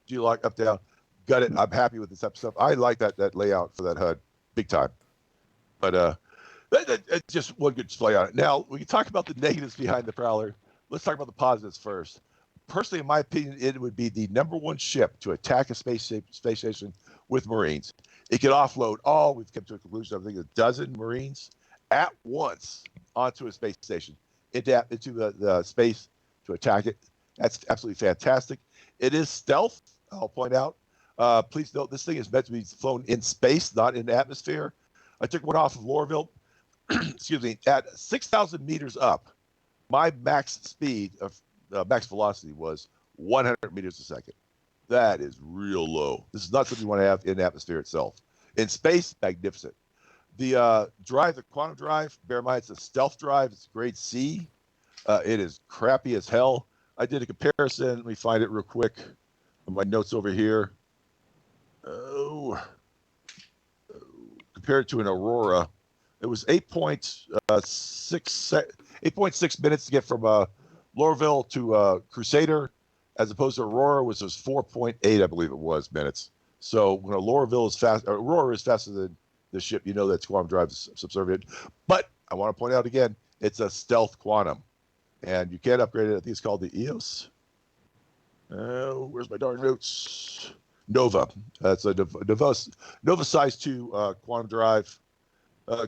G-lock up down. Got it. I'm happy with this type of stuff. I like that layout for that HUD, big time. But that's just one good display on it. Now, when you talk about the negatives behind the Prowler, let's talk about the positives first. Personally, in my opinion, it would be the #1 ship to attack a space station with Marines. It could offload we've come to a conclusion, I think, a dozen Marines at once onto a space station, into the space to attack it. That's absolutely fantastic. It is stealth, I'll point out. Please note this thing is meant to be flown in space, not in the atmosphere. I took one off of Lorville, excuse me, at 6,000 meters up. My max speed of max velocity was 100 meters a second. That is real low. This is not something you want to have in the atmosphere itself. In space, magnificent. The drive, the quantum drive, bear in mind it's a stealth drive. It's grade C. It is crappy as hell. I did a comparison. Let me find it real quick. My notes over here. Compared to an Aurora, it was 8.6 minutes to get from Lorville to Crusader, as opposed to Aurora, which was 4.8, I believe it was, minutes. So when Aurora is faster than the ship, you know that quantum drive is subservient. But I want to point out again, it's a stealth quantum, and you can't upgrade it. I think it's called the EOS. Where's my darn notes? Nova. That's a Nova size 2 quantum drive.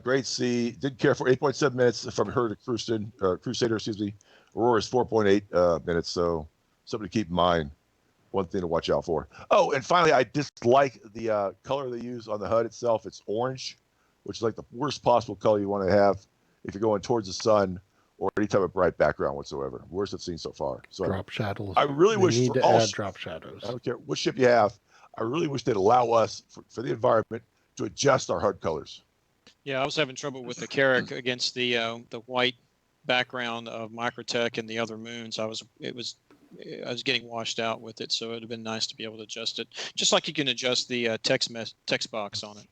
Grade C. Didn't care for 8.7 minutes from her to Crusader, excuse me. Aurora is 4.8 minutes, so something to keep in mind. One thing to watch out for. Oh, and finally, I dislike the color they use on the HUD itself. It's orange, which is like the worst possible color you want to have if you're going towards the sun or any type of bright background whatsoever. Worst I've seen so far. So Drop shadows. I really wish need for to all add drop shadows. I don't care what ship you have. I really wish they'd allow us, for the environment, to adjust our HUD colors. Yeah, I was having trouble with the Carrack against the white background of Microtech and the other moons. I was getting washed out with it, so it'd have been nice to be able to adjust it, just like you can adjust the text box on it.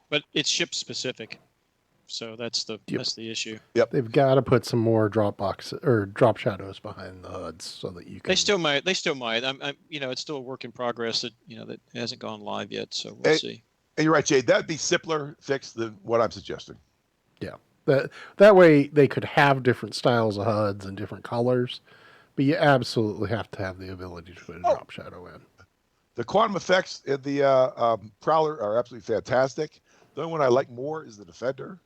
But it's ship specific, so that's the issue. Yep. They've got to put some more drop shadows behind the HUDs so that you can. They still might. I'm it's still a work in progress that hasn't gone live yet, so we'll see. And you're right, Jay. That'd be simpler fix than what I'm suggesting. Yeah. That way they could have different styles of HUDs and different colors, but you absolutely have to have the ability to put a drop shadow in. The quantum effects in the Prowler are absolutely fantastic. The only one I like more is the Defender.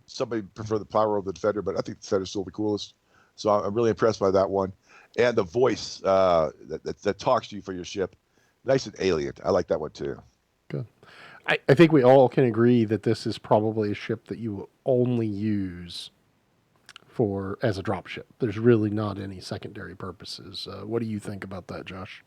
Somebody prefer the power of the Defender, but I think the Defender is still the coolest. So I'm really impressed by that one. And the voice that talks to you for your ship, nice and alien. I like that one too. Good. I think we all can agree that this is probably a ship that you will only use as a drop ship. There's really not any secondary purposes. What do you think about that, Josh?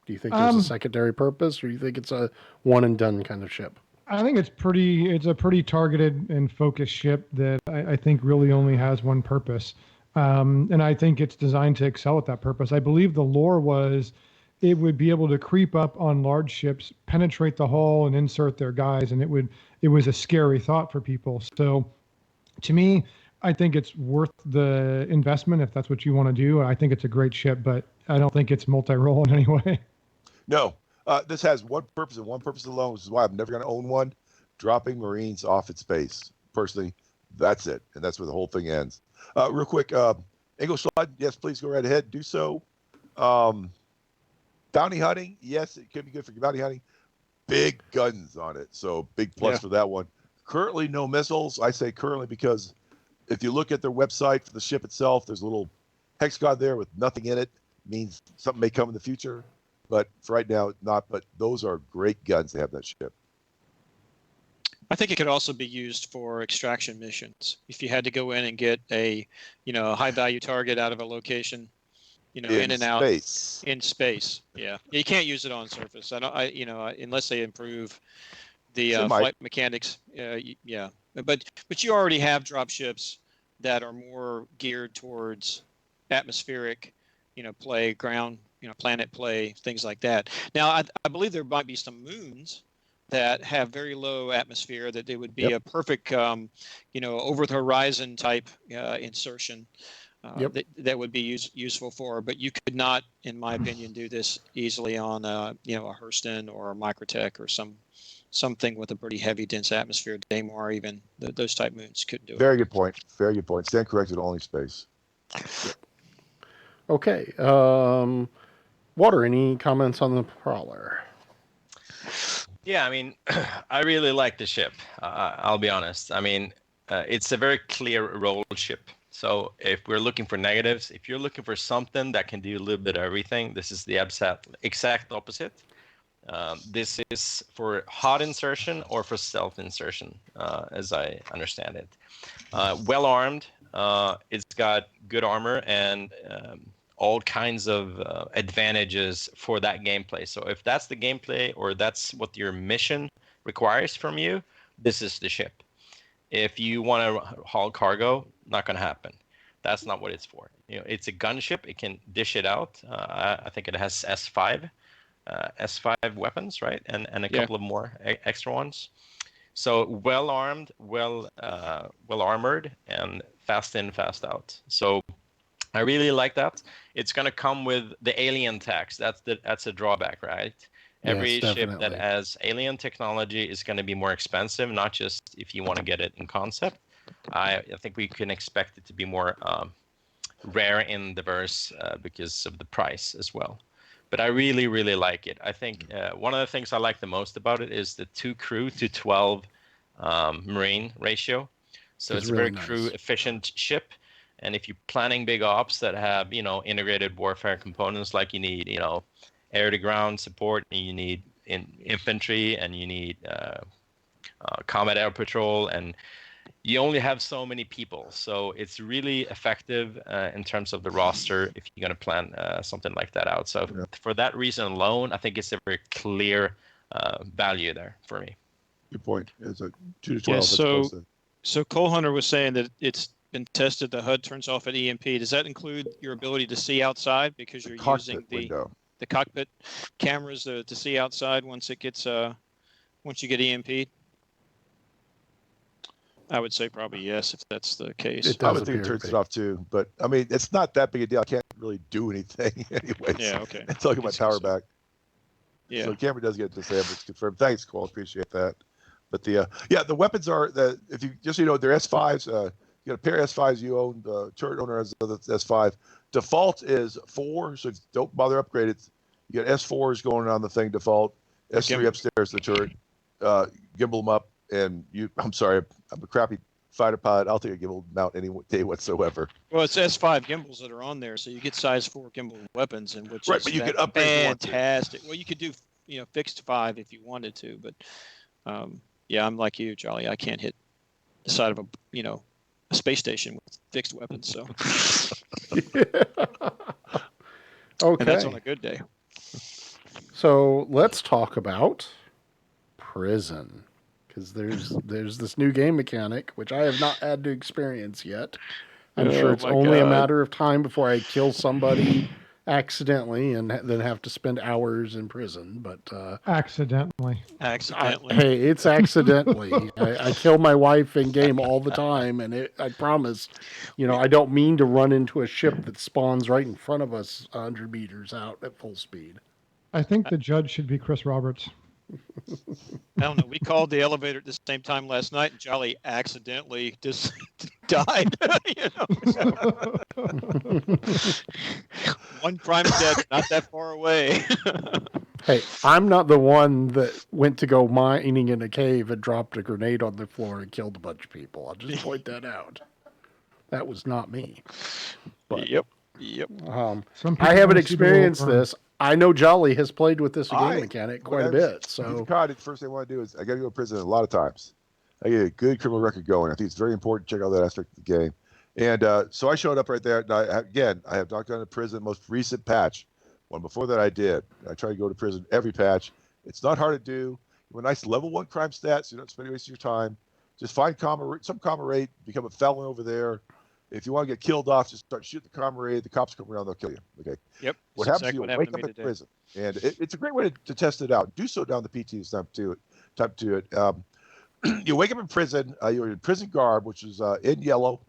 Do you think there's a secondary purpose, or do you think it's a one and done kind of ship? I think it's a pretty targeted and focused ship that I think really only has one purpose. And I think it's designed to excel at that purpose. I believe the lore was it would be able to creep up on large ships, penetrate the hull, and insert their guys, and it was a scary thought for people. So to me, I think it's worth the investment if that's what you want to do. I think it's a great ship, but I don't think it's multi-role in any way. No, this has one purpose and one purpose alone, which is why I'm never going to own one. Dropping Marines off its base. Personally, that's it, and that's where the whole thing ends. Real quick, Engelschlag, yes, please go right ahead. Do so. Bounty hunting, yes, it could be good for bounty hunting. Big guns on it, so big plus for that one. Currently, no missiles. I say currently because if you look at their website for the ship itself, there's a little hexagon there with nothing in it. Means something may come in the future, but for right now, not. But those are great guns to have that ship. I think it could also be used for extraction missions. If you had to go in and get a high value target out of a location, in and out in space. Yeah, you can't use it on surface. Unless they improve the flight mechanics. Yeah, but you already have drop ships that are more geared towards atmospheric, play, ground, planet play, things like that. Now, I believe there might be some moons that have very low atmosphere that they would be a perfect, over the horizon type insertion. That would be useful for, but you could not, in my opinion, do this easily on a Hurston or a Microtech or something with a pretty heavy, dense atmosphere. Daymar, even those type moons couldn't do it. Very good point. Very good point. Stand corrected. Only space. Okay. Water. Any comments on the Prowler? Yeah, I mean, I really like the ship. I'll be honest. I mean, it's a very clear role ship. So if we're looking for negatives, if you're looking for something that can do a little bit of everything, this is the exact opposite. This is for hot insertion or for stealth insertion, as I understand it. Well armed, it's got good armor and all kinds of advantages for that gameplay. So if that's the gameplay or that's what your mission requires from you, this is the ship. If you want to haul cargo, not going to happen. That's not what it's for. It's a gunship. It can dish it out. I think it has S5 weapons, right? And a couple of more extra ones. So well armed, well armored, and fast in, fast out. So I really like that. It's going to come with the alien tax. That's a drawback, right? Every ship that has alien technology is going to be more expensive, not just if you want to get it in concept. I think we can expect it to be more rare in diverse because of the price as well. But I really, really like it. I think one of the things I like the most about it is the 2 crew to 12 marine ratio. So it's a very crew efficient ship. And if you're planning big ops that have, integrated warfare components, like you need, air to ground support, and you need infantry, and you need combat air patrol, and you only have so many people. So it's really effective in terms of the roster if you're going to plan something like that out. So for that reason alone, I think it's a very clear value there for me. Good point. It's a 2 to 12. Yeah, so Cole Hunter was saying that it's been tested. The HUD turns off at EMP. Does that include your ability to see outside because you're using the cockpit cameras to see outside once you get EMP'd? I would say probably yes, if that's the case. I would think it turns it off too, but I mean, it's not that big a deal. I can't really do anything anyway. Yeah, okay. Until I get my power back. Yeah. So the camera does get disabled. It's confirmed. Thanks, Cole. Appreciate that. But the weapons are if you just they're S5s. You got a pair of S5s you own. The turret owner has the S5. Default is 4, so don't bother upgrade it. You got S4s going on the thing default. S3 upstairs the turret. Gimbal them up, and I'm sorry, I'm a crappy fighter pilot. I'll take a gimbal mount any day whatsoever. Well, it's S5 gimbals that are on there, so you get size 4 gimbal weapons, and which is but you could upgrade fantastic. Well, you could do fixed 5 if you wanted to, but I'm like you, Jolly. I can't hit the side of a space station with fixed weapons. So okay, and that's on a good day. So let's talk about prison, because there's this new game mechanic which I have not had to experience yet. I'm sure it's only a matter of time before I kill somebody accidentally and then have to spend hours in prison. But accidentally. Hey, it's accidentally. I kill my wife in game all the time, and I promise, I don't mean to run into a ship that spawns right in front of us 100 meters out at full speed. I think the judge should be Chris Roberts. I don't know. We called the elevator at the same time last night, and Jolly accidentally just died. One prime dead, not that far away. Hey, I'm not the one that went to go mining in a cave and dropped a grenade on the floor and killed a bunch of people. I'll just point that out. That was not me. But, Yep. I haven't experienced this. I know Jolly has played with this game mechanic quite a bit. So the first thing I want to do is I got to go to prison a lot of times. I get a good criminal record going. I think it's very important to check out that aspect of the game. And so I showed up right there. And I have not gone to prison. Most recent patch, one before that I did. I try to go to prison every patch. It's not hard to do. You have a nice level 1 crime stat, so you don't spend wasting your time. Just find some comma rate, become a felon over there. If you want to get killed off, just start shooting the comma rate. The cops come around, they'll kill you. Okay. Yep. What happens is you wake up in prison, and it's a great way to test it out. Do so down the PT time to it. You wake up in prison. You're in prison garb, which is in yellow.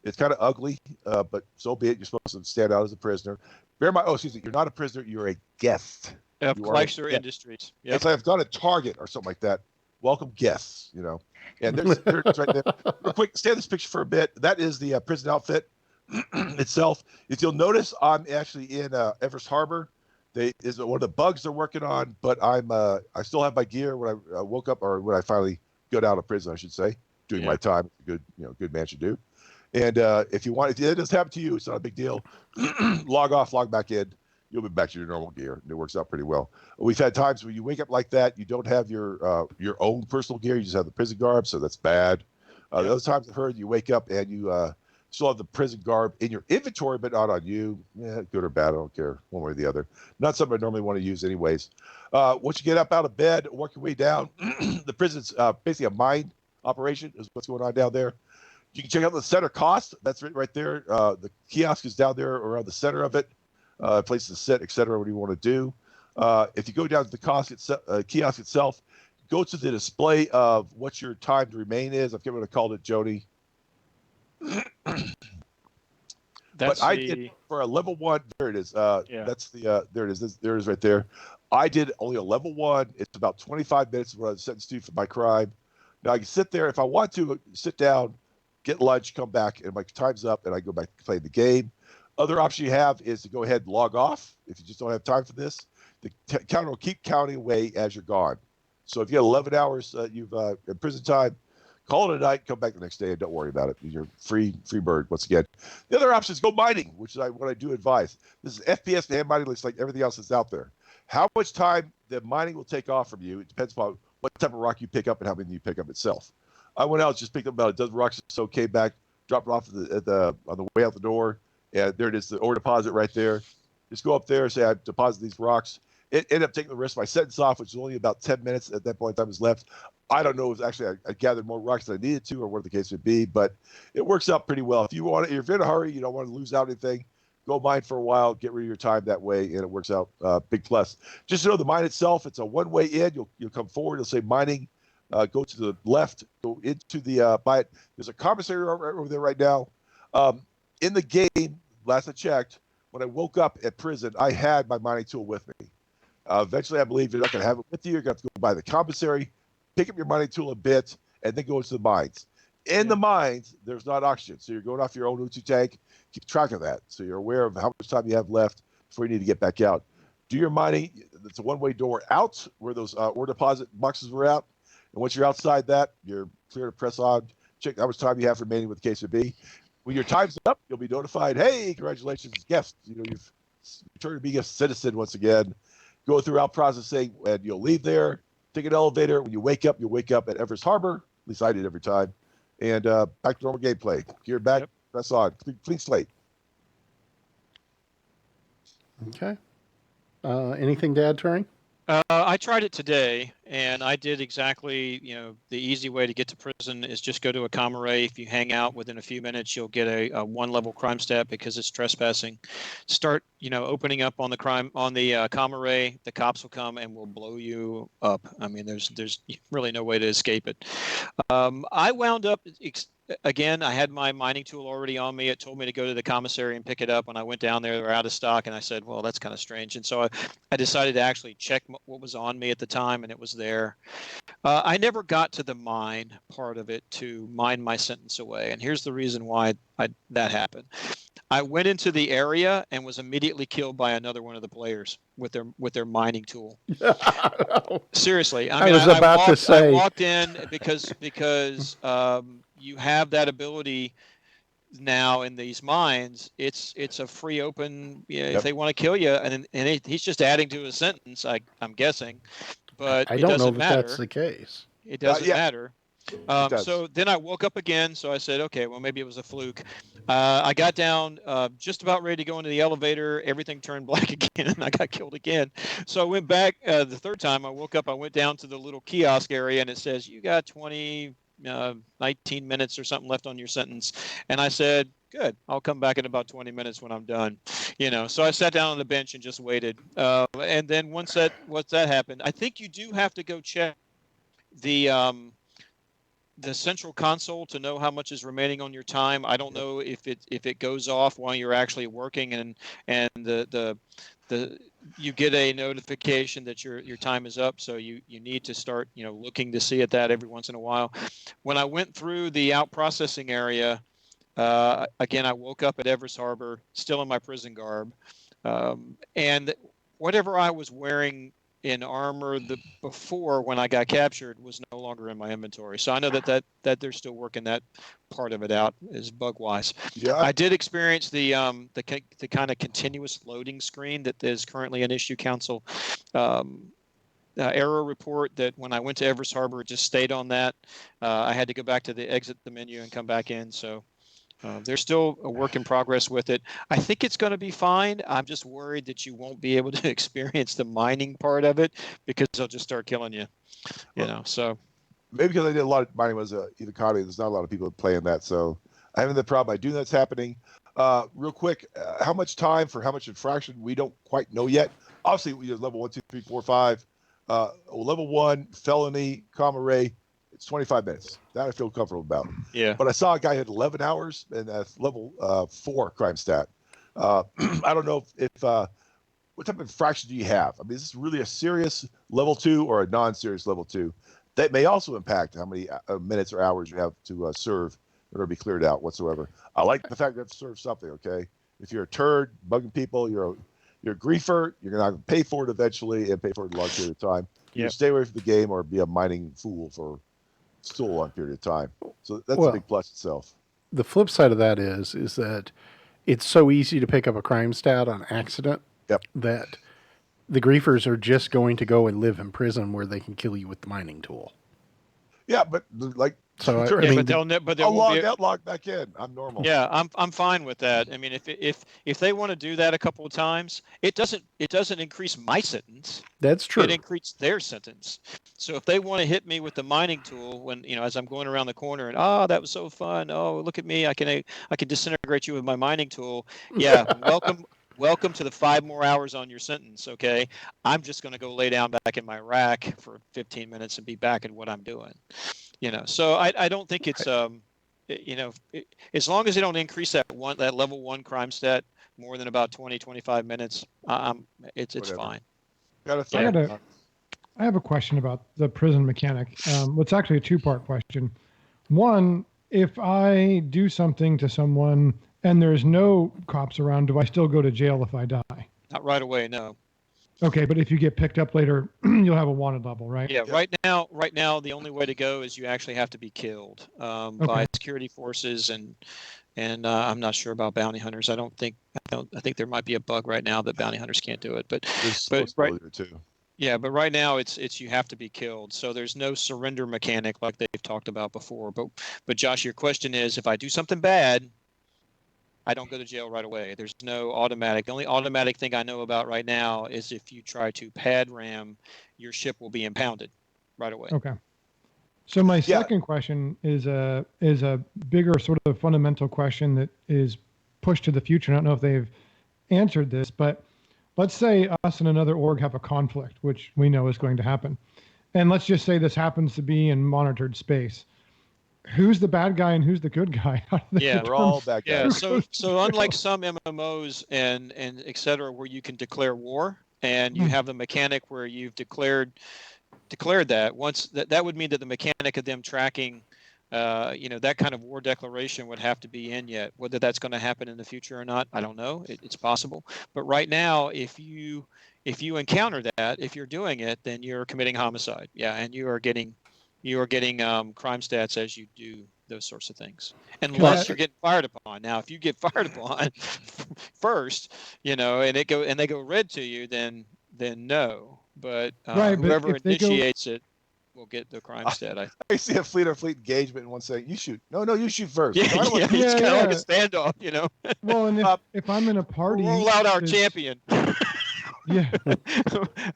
It's kind of ugly, but so be it. You're supposed to stand out as a prisoner. Bear in mind, you're not a prisoner. You're a guest. Of Chrysler Industries. Yep. It's like I've done a Target or something like that. Welcome guests, And there's right there. Real quick, stay on this picture for a bit. That is the prison outfit itself. If you'll notice, I'm actually in Everest Harbor. Is one of the bugs they're working on, but I still have my gear when I woke up, or when I finally got out of prison, I should say, doing my time. Good man should do. And if it does happen to you, it's not a big deal. Log off, log back in. You'll be back to your normal gear, and it works out pretty well. We've had times where you wake up like that, you don't have your own personal gear, you just have the prison garb, so that's bad. The other times I've heard you wake up and you still have the prison garb in your inventory, but not on you. Yeah, good or bad, I don't care, one way or the other. Not something I normally want to use anyways. Once you get up out of bed, work your way down, the prison's basically a mine operation is what's going on down there. You can check out the center cost. That's right there. The kiosk is down there around the center of it. Places to sit, etc. What do you want to do? If you go down to the kiosk itself, go to the display of what your time to remain is. I forget what I called it, Jody. I did for a level 1. There it is. That's the there it is. There it is right there. I did only a level 1. It's about 25 minutes what I was sentenced to for my crime. Now I can sit there if I want to sit down, get lunch, come back, and my time's up, and I go back to play the game. Other option you have is to go ahead and log off if you just don't have time for this. The counter will keep counting away as you're gone. So if you have 11 hours you've in prison time, call it a night, come back the next day, and don't worry about it. You're free bird once again. The other option is go mining, which is what I do advise. This is FPS and hand mining, looks like everything else that's out there. How much time the mining will take off from you, it depends upon what type of rock you pick up and how many you pick up itself. I went out, just picked up about a dozen rocks, so came back, dropped it off on the way out the door, and there it is, the ore deposit right there. Just go up there, say I deposit these rocks. It ended up taking the rest of my sentence off, which was only about 10 minutes at that point in time was left. I don't know if actually I gathered more rocks than I needed to or what the case would be, but it works out pretty well. If you're in a hurry, you don't want to lose out anything, go mine for a while, get rid of your time that way, and it works out big plus. Just to know the mine itself, it's a one-way in. You'll come forward, it'll say mining, go to the left, go into the buy it. There's a commissary over there right now. In the game, last I checked, when I woke up at prison, I had my mining tool with me. Eventually, I believe you're not going to have it with you. You're going to have to go by the commissary, pick up your mining tool a bit, and then go into the mines. In the mines, there's not oxygen, so you're going off your own O2 tank. Keep track of that, so you're aware of how much time you have left before you need to get back out. Do your mining. It's a one-way door out where those ore deposit boxes were out. And once you're outside that, you're clear to press on. Check how much time you have remaining with the case of B. When your time's up, you'll be notified, hey, congratulations, guest. You've returned to being a citizen once again. Go through out processing, and you'll leave there, take an elevator. When you wake up, you'll wake up at Everest Harbor. At least I did every time. And back to normal gameplay. Gear back, press on. Clean slate. Okay. Anything to add, Turing? I tried it today, and I did exactly, the easy way to get to prison is just go to a commissary. If you hang out within a few minutes, you'll get a one-level crime stat because it's trespassing. Start, opening up on the commissary. The cops will come and will blow you up. I mean, there's really no way to escape it. I wound up. Again, I had my mining tool already on me. It told me to go to the commissary and pick it up. When I went down there, they were out of stock, and I said, well, that's kind of strange. And so I decided to actually check what was on me at the time, and it was there. I never got to the mine part of it to mine my sentence away, and here's the reason why that happened. I went into the area and was immediately killed by another one of the players with their mining tool. Seriously, I walked in because you have that ability now in these mines. It's a free open. If they want to kill you, and he's just adding to his sentence. I'm guessing, but I it don't doesn't know if matter. that's the case. It doesn't matter. So then I woke up again. So I said, okay, well, maybe it was a fluke. I got down just about ready to go into the elevator. Everything turned black again, and I got killed again. So I went back the third time. I woke up. I went down to the little kiosk area, and it says, you got 19 minutes or something left on your sentence. And I said, good, I'll come back in about 20 minutes when I'm done. So I sat down on the bench and just waited. And then once that happened, I think you do have to go check the central console to know how much is remaining on your time. I don't know if it goes off while you're actually working, and the you get a notification that your time is up, so you need to start looking to see at that every once in a while. When I went through the out processing area, again, I woke up at Everest Harbor, still in my prison garb, and whatever I was wearing in armor before when I got captured was no longer in my inventory. So I know that they're still working that part of it out as bug wise. Yeah, I did experience the kind of continuous loading screen that is currently an issue council error report, that when I went to Everest Harbor, it just stayed on that. I had to go back to exit the menu and come back in. So there's still a work in progress with it. I think it's going to be fine. I'm just worried that you won't be able to experience the mining part of it because they'll just start killing you. So maybe because I did a lot of mining was Evocati. There's not a lot of people playing that, so I haven't the problem. I do know that's happening. Real quick, how much time for how much infraction? We don't quite know yet. Obviously, we have level 1, 2, 3, 4, 5. Level 1 felony, comma ray. It's 25 minutes. That I feel comfortable about. yeah. But I saw a guy who had 11 hours and that's level 4 crime stat. I don't know if what type of infraction do you have? I mean, is this really a serious level 2 or a non-serious level 2? That may also impact how many minutes or hours you have to serve in order to be cleared out whatsoever. I like the fact that you have to serve something, okay? If you're a turd, bugging people, you're a griefer, you're going to pay for it eventually and pay for it a long period of time. You stay away from the game or be a mining fool for still a long period of time. So that's a big plus itself. The flip side of that is that it's so easy to pick up a crime stat on accident that the griefers are just going to go and live in prison where they can kill you with the mining tool. Yeah, but like so I'll log back in. I'm normal. Yeah, I'm fine with that. I mean, if they want to do that a couple of times, it doesn't increase my sentence. That's true. It increases their sentence. So if they want to hit me with the mining tool when as I'm going around the corner and that was so fun. Oh, look at me! I can disintegrate you with my mining tool. Yeah, welcome to the 5 more hours on your sentence. Okay, I'm just going to go lay down back in my rack for 15 minutes and be back at what I'm doing. So I don't think it's as long as they don't increase that level 1 crime stat more than about 20-25 minutes, it's fine. I have a question about the prison mechanic. It's actually a 2-part question. One, if I do something to someone and there's no cops around, do I still go to jail if I die? Not right away, no. Okay, but if you get picked up later, you'll have a wanted level, right? Yeah, right now, the only way to go is you actually have to be killed by security forces, and I'm not sure about bounty hunters. I think there might be a bug right now that bounty hunters can't do it, but right there too. Yeah, but right now it's you have to be killed. So there's no surrender mechanic like they've talked about before. But Josh, your question is, if I do something bad, I don't go to jail right away. There's no automatic. The only automatic thing I know about right now is if you try to pad ram, your ship will be impounded right away. Okay. So my second question is a bigger sort of fundamental question that is pushed to the future. I don't know if they've answered this, but let's say us and another org have a conflict, which we know is going to happen. And let's just say this happens to be in monitored space. Who's the bad guy and who's the good guy? We're all bad guys. Yeah, so unlike some MMOs and et cetera, where you can declare war and you have the mechanic where you've declared that, once that would mean that the mechanic of them tracking that kind of war declaration would have to be in yet. Whether that's going to happen in the future or not, I don't know. It's possible. But right now, if you encounter that, if you're doing it, then you're committing homicide. Yeah, and you are getting crime stats as you do those sorts of things, unless you're getting fired upon. Now, if you get fired upon first, and they go red to you, then no. But whoever initiates it will get the crime stat. I see a fleet engagement and one saying, "You shoot." No, you shoot first. It's kind of like a standoff, Well, and if I'm in a party, roll out our champion. Yeah.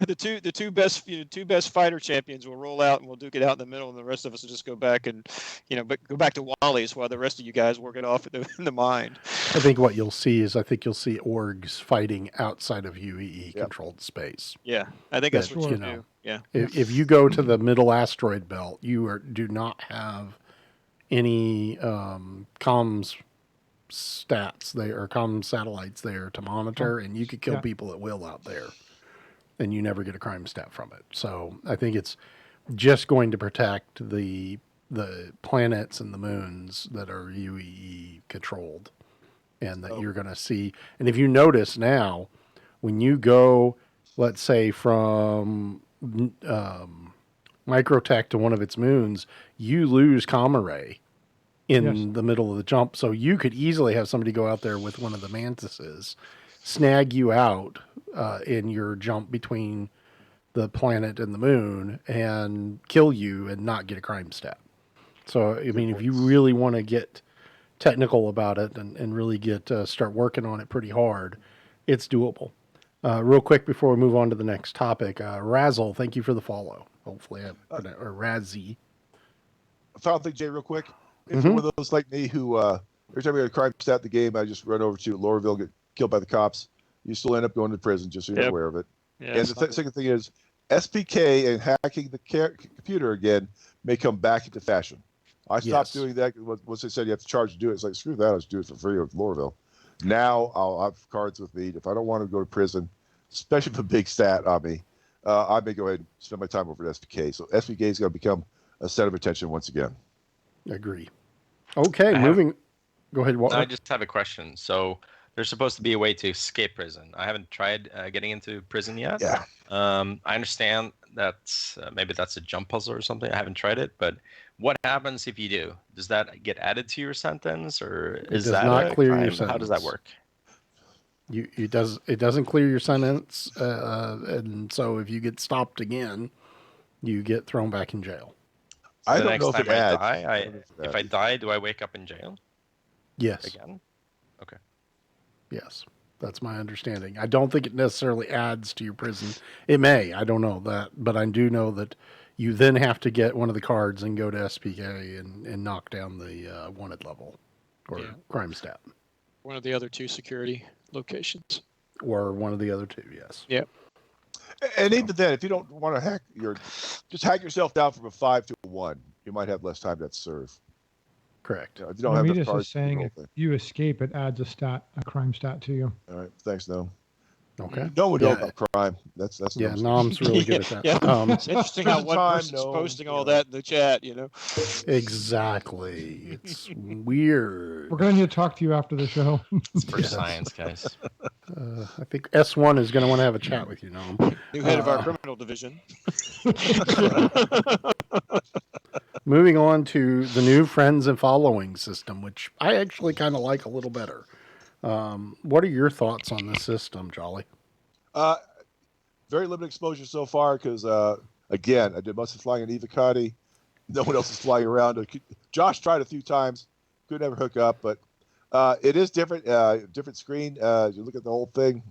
the two best fighter champions will roll out and we'll duke it out in the middle, and the rest of us will just go back and go back to Wally's while the rest of you guys work it off in the mine. I think what you'll see is orgs fighting outside of UEE controlled space. Yeah, I think that's what you do. Yeah. If you go to the middle asteroid belt, you do not have any comms stats there or comm satellites there to monitor, and you could kill people at will out there, and you never get a crime stat from it. So I think it's just going to protect the planets and the moons that are UEE controlled, and that you're going to see. And if you notice now, when you go let's say from Microtech to one of its moons, you lose comm array in the middle of the jump. So you could easily have somebody go out there with one of the mantises, snag you out in your jump between the planet and the moon and kill you and not get a crime stat. So, I mean, if you really want to get technical about it and really get start working on it pretty hard, it's doable. Real quick before we move on to the next topic, Razzle, thank you for the follow. Hopefully, or Razzie. Final thing, Jay, real quick. If you're one of those like me who every time we get a crime stat in the game, I just run over to Laurelville, get killed by the cops, you still end up going to prison, just so you're aware of it. Yeah, and the second thing is SPK and hacking the computer again may come back into fashion. I stopped doing that once they said you have to charge to do it. It's like, screw that, I'll just do it for free with Laurelville. Now I'll have cards with me. If I don't want to go to prison, especially if a big stat on me, I may go ahead and spend my time over at SPK. So SPK is going to become a center of attention once again. Agree. Okay, go ahead, Walter. I just have a question. So there's supposed to be a way to escape prison. I haven't tried getting into prison yet. Yeah. I understand that maybe that's a jump puzzle or something. I haven't tried it, but what happens if you do? Does that get added to your sentence, or is that not clear crime? your sentence. How does that work? It doesn't clear your sentence, and so if you get stopped again, you get thrown back in jail. I The don't next know if time it adds. I die, if I die, do I wake up in jail Yes. again? Okay. Yes. That's my understanding. I don't think it necessarily adds to your prison. It may. I don't know that. But I do know that you then have to get one of the cards and go to SPK and knock down the wanted level or crime stat. One of the other two security locations. Or one of the other two, yes. Yep. And even then, if you don't want to hack just hack yourself down from a 5 to a 1. You might have less time to serve. Correct. If you don't have enough Ramirez cards is saying if you escape, it adds a crime stat to you. All right. Thanks, no. Okay. No one knows about crime. That's yeah. Nom's really good at that. Yeah. It's interesting how one time, person's no, posting all you know. that in the chat. Exactly. It's weird. We're going to need to talk to you after the show. It's for science, guys. I think S1 is going to want to have a chat with you, Nom. New head of our criminal division. Moving on to the new friends and following system, which I actually kind of like a little better. What are your thoughts on this system, Jolly? Very limited exposure so far because, again, I did most of the flying in Evocati. No one else is flying around. Josh tried a few times. Could never hook up, but it is different. Different screen. You look at the whole thing.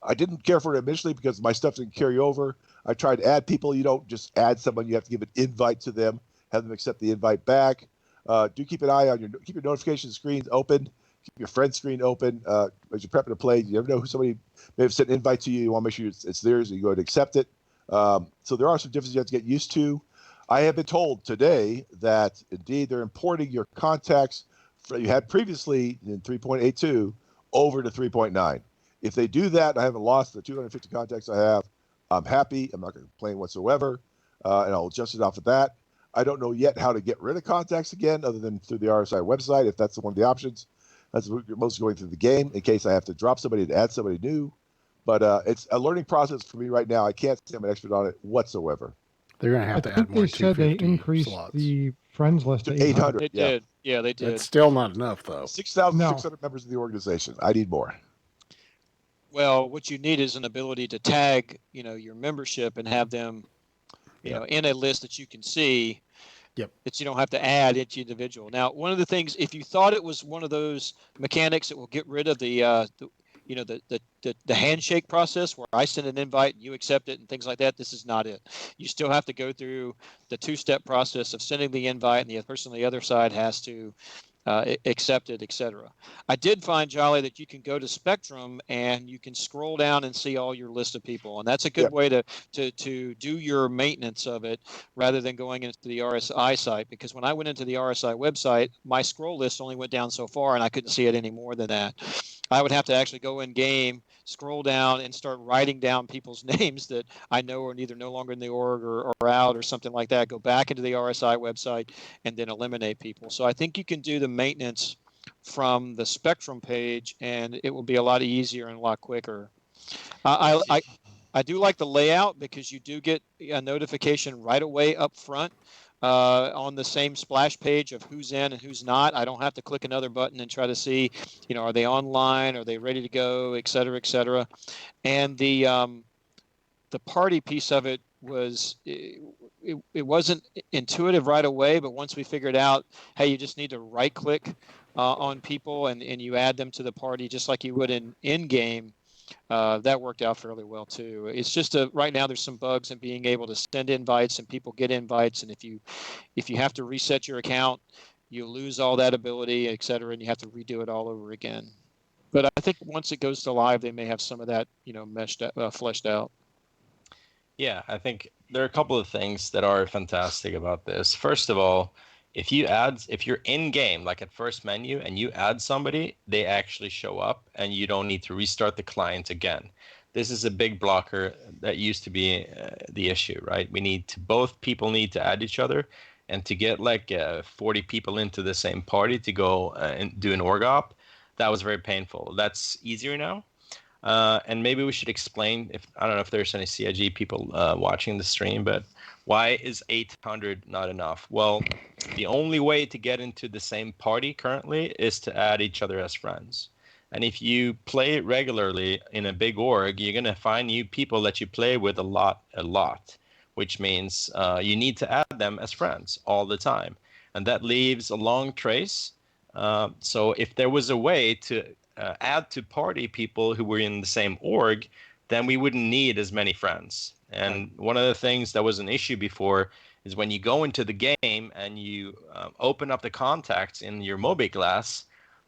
I didn't care for it initially because my stuff didn't carry over. I tried to add people. You don't just add someone. You have to give an invite to them, have them accept the invite back. Do keep an eye on keep your notification screens open. Keep your friend screen open as you're prepping to play. You never know who somebody may have sent an invite to you. You want to make sure it's theirs and you go ahead and accept it. So there are some differences you have to get used to. I have been told today that indeed they're importing your contacts you had previously in 3.82 over to 3.9. If they do that, I haven't lost the 250 contacts I have. I'm happy. I'm not going to complain whatsoever, and I'll adjust it off of that. I don't know yet how to get rid of contacts again, other than through the RSI website, if that's one of the options. That's mostly going through the game in case I have to drop somebody to add somebody new. But it's a learning process for me right now. I can't say I'm an expert on it whatsoever. They're going to have to add more. They said they increased slots. the friends list to 800. They did. Yeah, they did. It's still not enough, though. 6,600 members of the organization. I need more. Well, what you need is an ability to tag, your membership and have them, in a list that you can see. Yep. That you don't have to add each individual. Now, one of the things, if you thought it was one of those mechanics that will get rid of the handshake process where I send an invite and you accept it and things like that, this is not it. You still have to go through the two-step process of sending the invite, and the person on the other side has to accept it, etc. I did find, Jolly, that you can go to Spectrum and you can scroll down and see all your list of people, and that's a good way to do your maintenance of it rather than going into the RSI site, because when I went into the RSI website, my scroll list only went down so far and I couldn't see it any more than that. I would have to actually go in game, scroll down, and start writing down people's names that I know are either no longer in the org or out or something like that. Go back into the RSI website and then eliminate people. So I think you can do the maintenance from the Spectrum page, and it will be a lot easier and a lot quicker. I do like the layout because you do get a notification right away up front on the same splash page of who's in and who's not. I don't have to click another button and try to see, are they online? Are they ready to go, et cetera, et cetera. And the party piece of it was it wasn't intuitive right away, but once we figured out, hey, you just need to right click on people and you add them to the party just like you would in game. That worked out fairly well too. It's just right now there's some bugs in being able to send invites and people get invites, and if you have to reset your account, you lose all that ability, et cetera, and you have to redo it all over again. But I think once it goes to live, they may have some of that fleshed out. Yeah, I think there are a couple of things that are fantastic about this. First of all, if you're in game, like at first menu, and you add somebody, they actually show up and you don't need to restart the client again. This is a big blocker that used to be the issue, right? Both people need to add each other, and to get like 40 people into the same party to go and do an org op, that was very painful. That's easier now. And maybe we should explain, I don't know if there's any CIG people watching the stream, but why is 800 not enough? Well, the only way to get into the same party currently is to add each other as friends. And if you play it regularly in a big org, you're going to find new people that you play with a lot, which means you need to add them as friends all the time. And that leaves a long trace. So if there was a way to add to party people who were in the same org, then we wouldn't need as many friends. And one of the things that was an issue before is when you go into the game and you open up the contacts in your Mobi glass,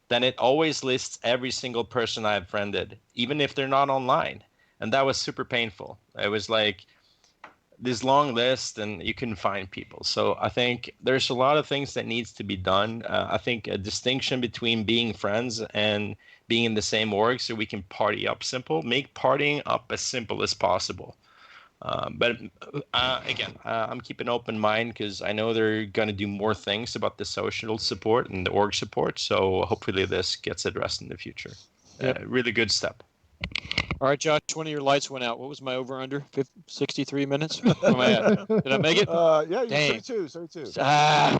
then it always lists every single person I've friended, even if they're not online. And that was super painful. It was like this long list and you couldn't find people. So I think there's a lot of things that needs to be done. I think a distinction between being friends and being in the same org so we can party up simple. Make partying up as simple as possible. But again, I'm keeping an open mind because I know they're going to do more things about the social support and the org support. So hopefully this gets addressed in the future. Yep. Really good step. All right, Josh, one of your lights went out. What was my over-under? 63 minutes? Where am I at? Did I make it? Yeah, you're Dang. 32. Yeah,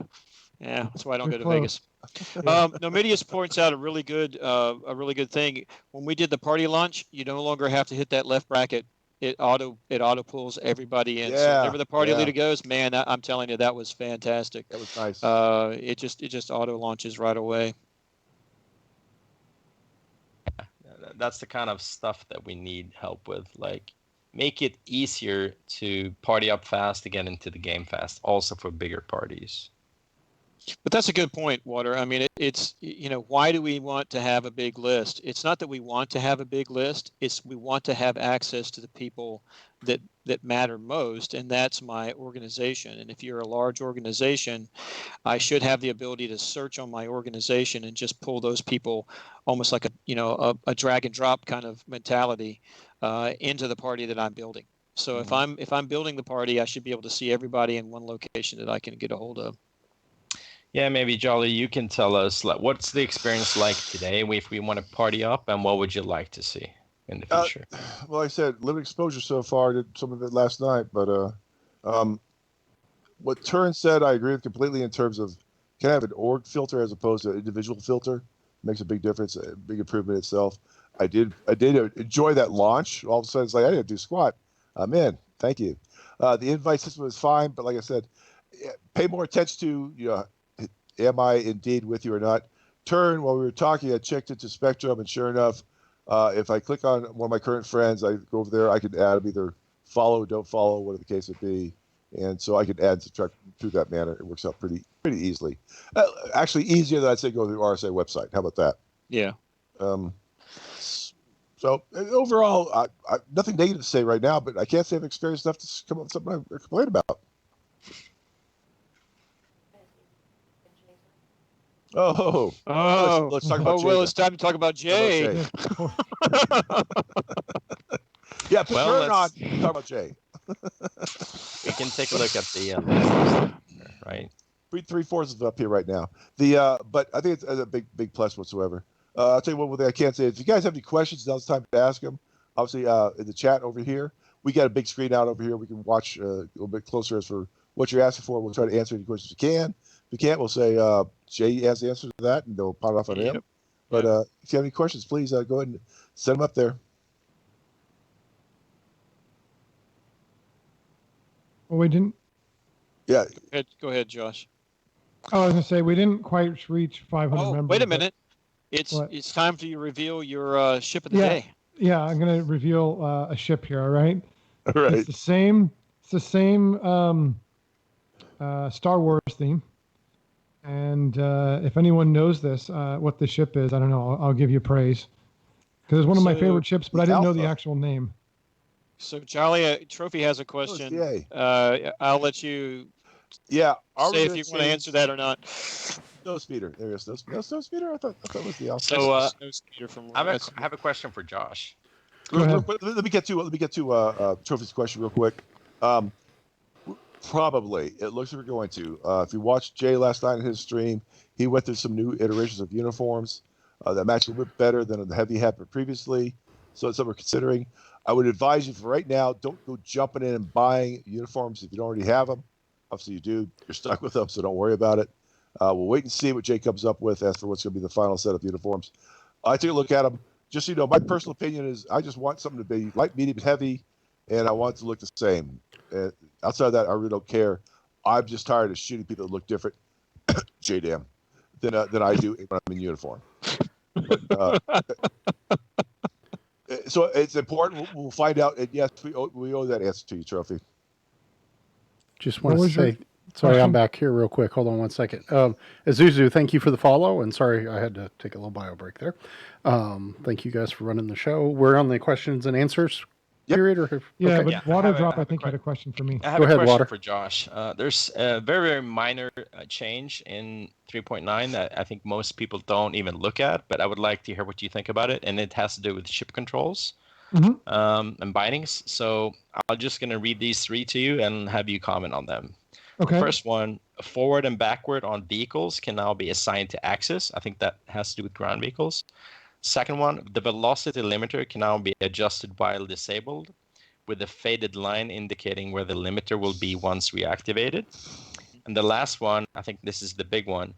that's why I don't go to Vegas. Nomidius points out a really good thing. When we did the party launch, you no longer have to hit that left bracket. It auto pulls everybody in. So whenever the party leader goes, man, I'm telling you, that was fantastic. That was nice. It just auto launches right away. That's the kind of stuff that we need help with. Like, make it easier to party up fast to get into the game fast, also for bigger parties. But that's a good point, Water. I mean, it's why do we want to have a big list? It's not that we want to have a big list. It's we want to have access to the people that matter most, and that's my organization. And if you're a large organization, I should have the ability to search on my organization and just pull those people, almost like a drag and drop kind of mentality, into the party that I'm building. So if I'm building the party, I should be able to see everybody in one location that I can get a hold of. Yeah, maybe Jolly, you can tell us what's the experience like today if we want to party up, and what would you like to see in the future? Well, like I said, limited exposure so far. Did some of it last night, but what Turin said, I agree with completely in terms of can I have an org filter as opposed to an individual filter? Makes a big difference, a big improvement itself. I did enjoy that launch. All of a sudden, it's like I didn't do squat. I'm in. Thank you. The invite system was fine, but like I said, pay more attention to am I indeed with you or not? Turn, while we were talking, I checked into Spectrum, and sure enough, if I click on one of my current friends, I go over there, I can add them either follow, don't follow, whatever the case would be. And so I can add and subtract through that manner. It works out pretty easily. Actually, easier than I'd say go to the RSA website. How about that? Yeah. So overall, nothing negative to say right now, but I can't say I've experienced enough to come up with something I complain about. Oh, let's talk about Jay. Well, it's time to talk about Jay. Yeah, put Turn on. Talk about Jay. We can take a look at the right. 3/4 is up here right now. But I think it's a big plus whatsoever. I'll tell you one thing I can't say. If you guys have any questions, now's the time to ask them. Obviously, in the chat over here, we got a big screen out over here. We can watch a little bit closer as for what you're asking for. We'll try to answer any questions we can. If we can't, we'll say Jay has the answer to that, and they'll pot it off on him. Yep. But if you have any questions, please go ahead and send them up there. Well, we didn't. Yeah. Go ahead, Josh. Oh, I was gonna say we didn't quite reach 500 Oh, members. wait a minute. What? It's time for you to reveal your ship of the day. Yeah, I'm gonna reveal a ship here. All right. All right. It's the same. It's the same Star Wars theme. And if anyone knows this, what the ship is, I don't know. I'll give you praise because it's one of my favorite ships, but I didn't know the actual name. So Charlie, Trophy has a question. I'll let you. Yeah. Say if you want to answer that or not. Snow Speeder. There is no Snow Speeder. I thought it was the Alpha. So Snow Speeder from. I have a question for Josh. Go ahead. Let me get to Trophy's question real quick. Probably it looks like we're going to. If you watched Jay last night in his stream, he went through some new iterations of uniforms that match a little bit better than the heavy had previously. So it's something we're considering. I would advise you for right now, don't go jumping in and buying uniforms if you don't already have them. Obviously you do. You're stuck with them, so don't worry about it. We'll wait and see what Jay comes up with as for what's going to be the final set of uniforms. I took a look at them. Just so you know, my personal opinion is I just want something to be light, medium, and heavy, and I want it to look the same. Outside of that, I really don't care. I'm just tired of shooting people that look different, J-Dam, than I do when I'm in uniform. So it's important. We'll find out. And yes, we owe that answer to you, Trophy. Just want to say, sorry, I'm back here real quick. Hold on one second. Azuzu, thank you for the follow. And sorry, I had to take a little bio break there. Thank you guys for running the show. We're on the questions and answers period. But Water Drop, I think, had a question for me. I have a question for Josh. There's a very, very minor change in 3.9 that I think most people don't even look at, but I would like to hear what you think about it. And it has to do with ship controls and bindings. So I'm just going to read these three to you and have you comment on them. Okay. The first one, forward and backward on vehicles can now be assigned to axis. I think that has to do with ground vehicles. Second one, the velocity limiter can now be adjusted while disabled with a faded line indicating where the limiter will be once reactivated. And the last one, I think this is the big one,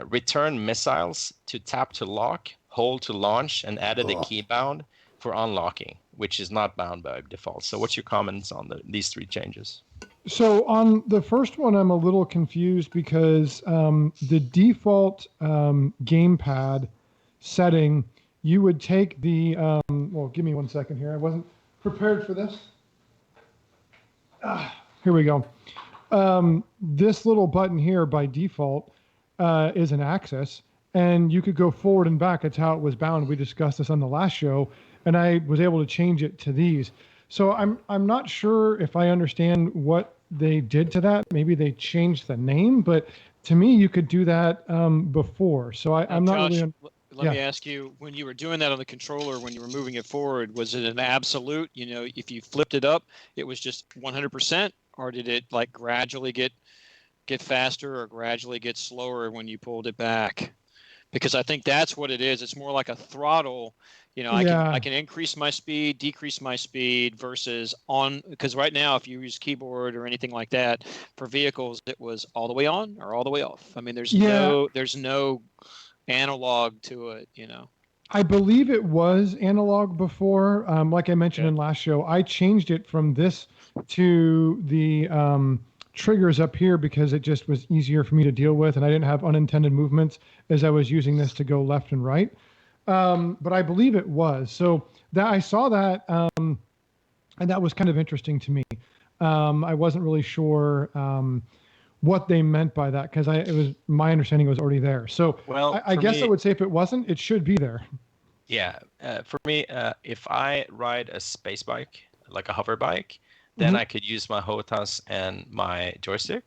return missiles to tap to lock, hold to launch, and added a key bound for unlocking, which is not bound by default. So what's your comments on these three changes? So on the first one, I'm a little confused because the default gamepad setting, you would take the, well, give me 1 second here. I wasn't prepared for this. Here we go. This little button here by default is an axis, and you could go forward and back. That's how it was bound. We discussed this on the last show, and I was able to change it to these. So I'm not sure if I understand what they did to that. Maybe they changed the name, but to me, you could do that before. So I'm not Josh, really. Let me ask you, when you were doing that on the controller, when you were moving it forward, was it an absolute? You know, if you flipped it up, it was just 100%, or did it like gradually get faster or gradually get slower when you pulled it back? Because I think that's what it is. It's more like a throttle. You know, I can increase my speed, decrease my speed versus on, because right now, if you use keyboard or anything like that for vehicles, it was all the way on or all the way off. I mean, there's no analog to it, you know. I believe it was analog before. Like I mentioned in last show, I changed it from this to the triggers up here because it just was easier for me to deal with, and I didn't have unintended movements as I was using this to go left and right. But I believe it was. So that I saw that, and that was kind of interesting to me. I wasn't really sure what they meant by that because it was my understanding it was already there. So I guess I would say if it wasn't, it should be there. Yeah, for me, if I ride a space bike, like a hover bike, then I could use my HOTAS and my joystick.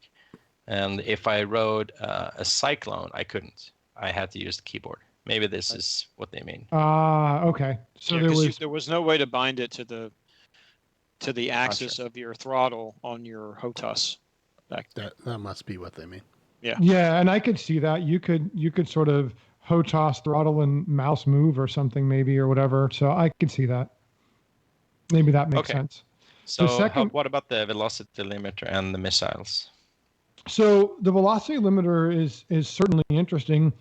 And if I rode a Cyclone, I couldn't. I had to use the keyboard. Maybe this is what they mean. Okay. So there was no way to bind it to the axis of your throttle on your HOTAS. That must be what they mean. Yeah, and I could see that. You could sort of HOTAS throttle and mouse move or something maybe or whatever. So I could see that. Maybe that makes sense. So second- what about the velocity limiter and the missiles? So the velocity limiter is certainly interesting.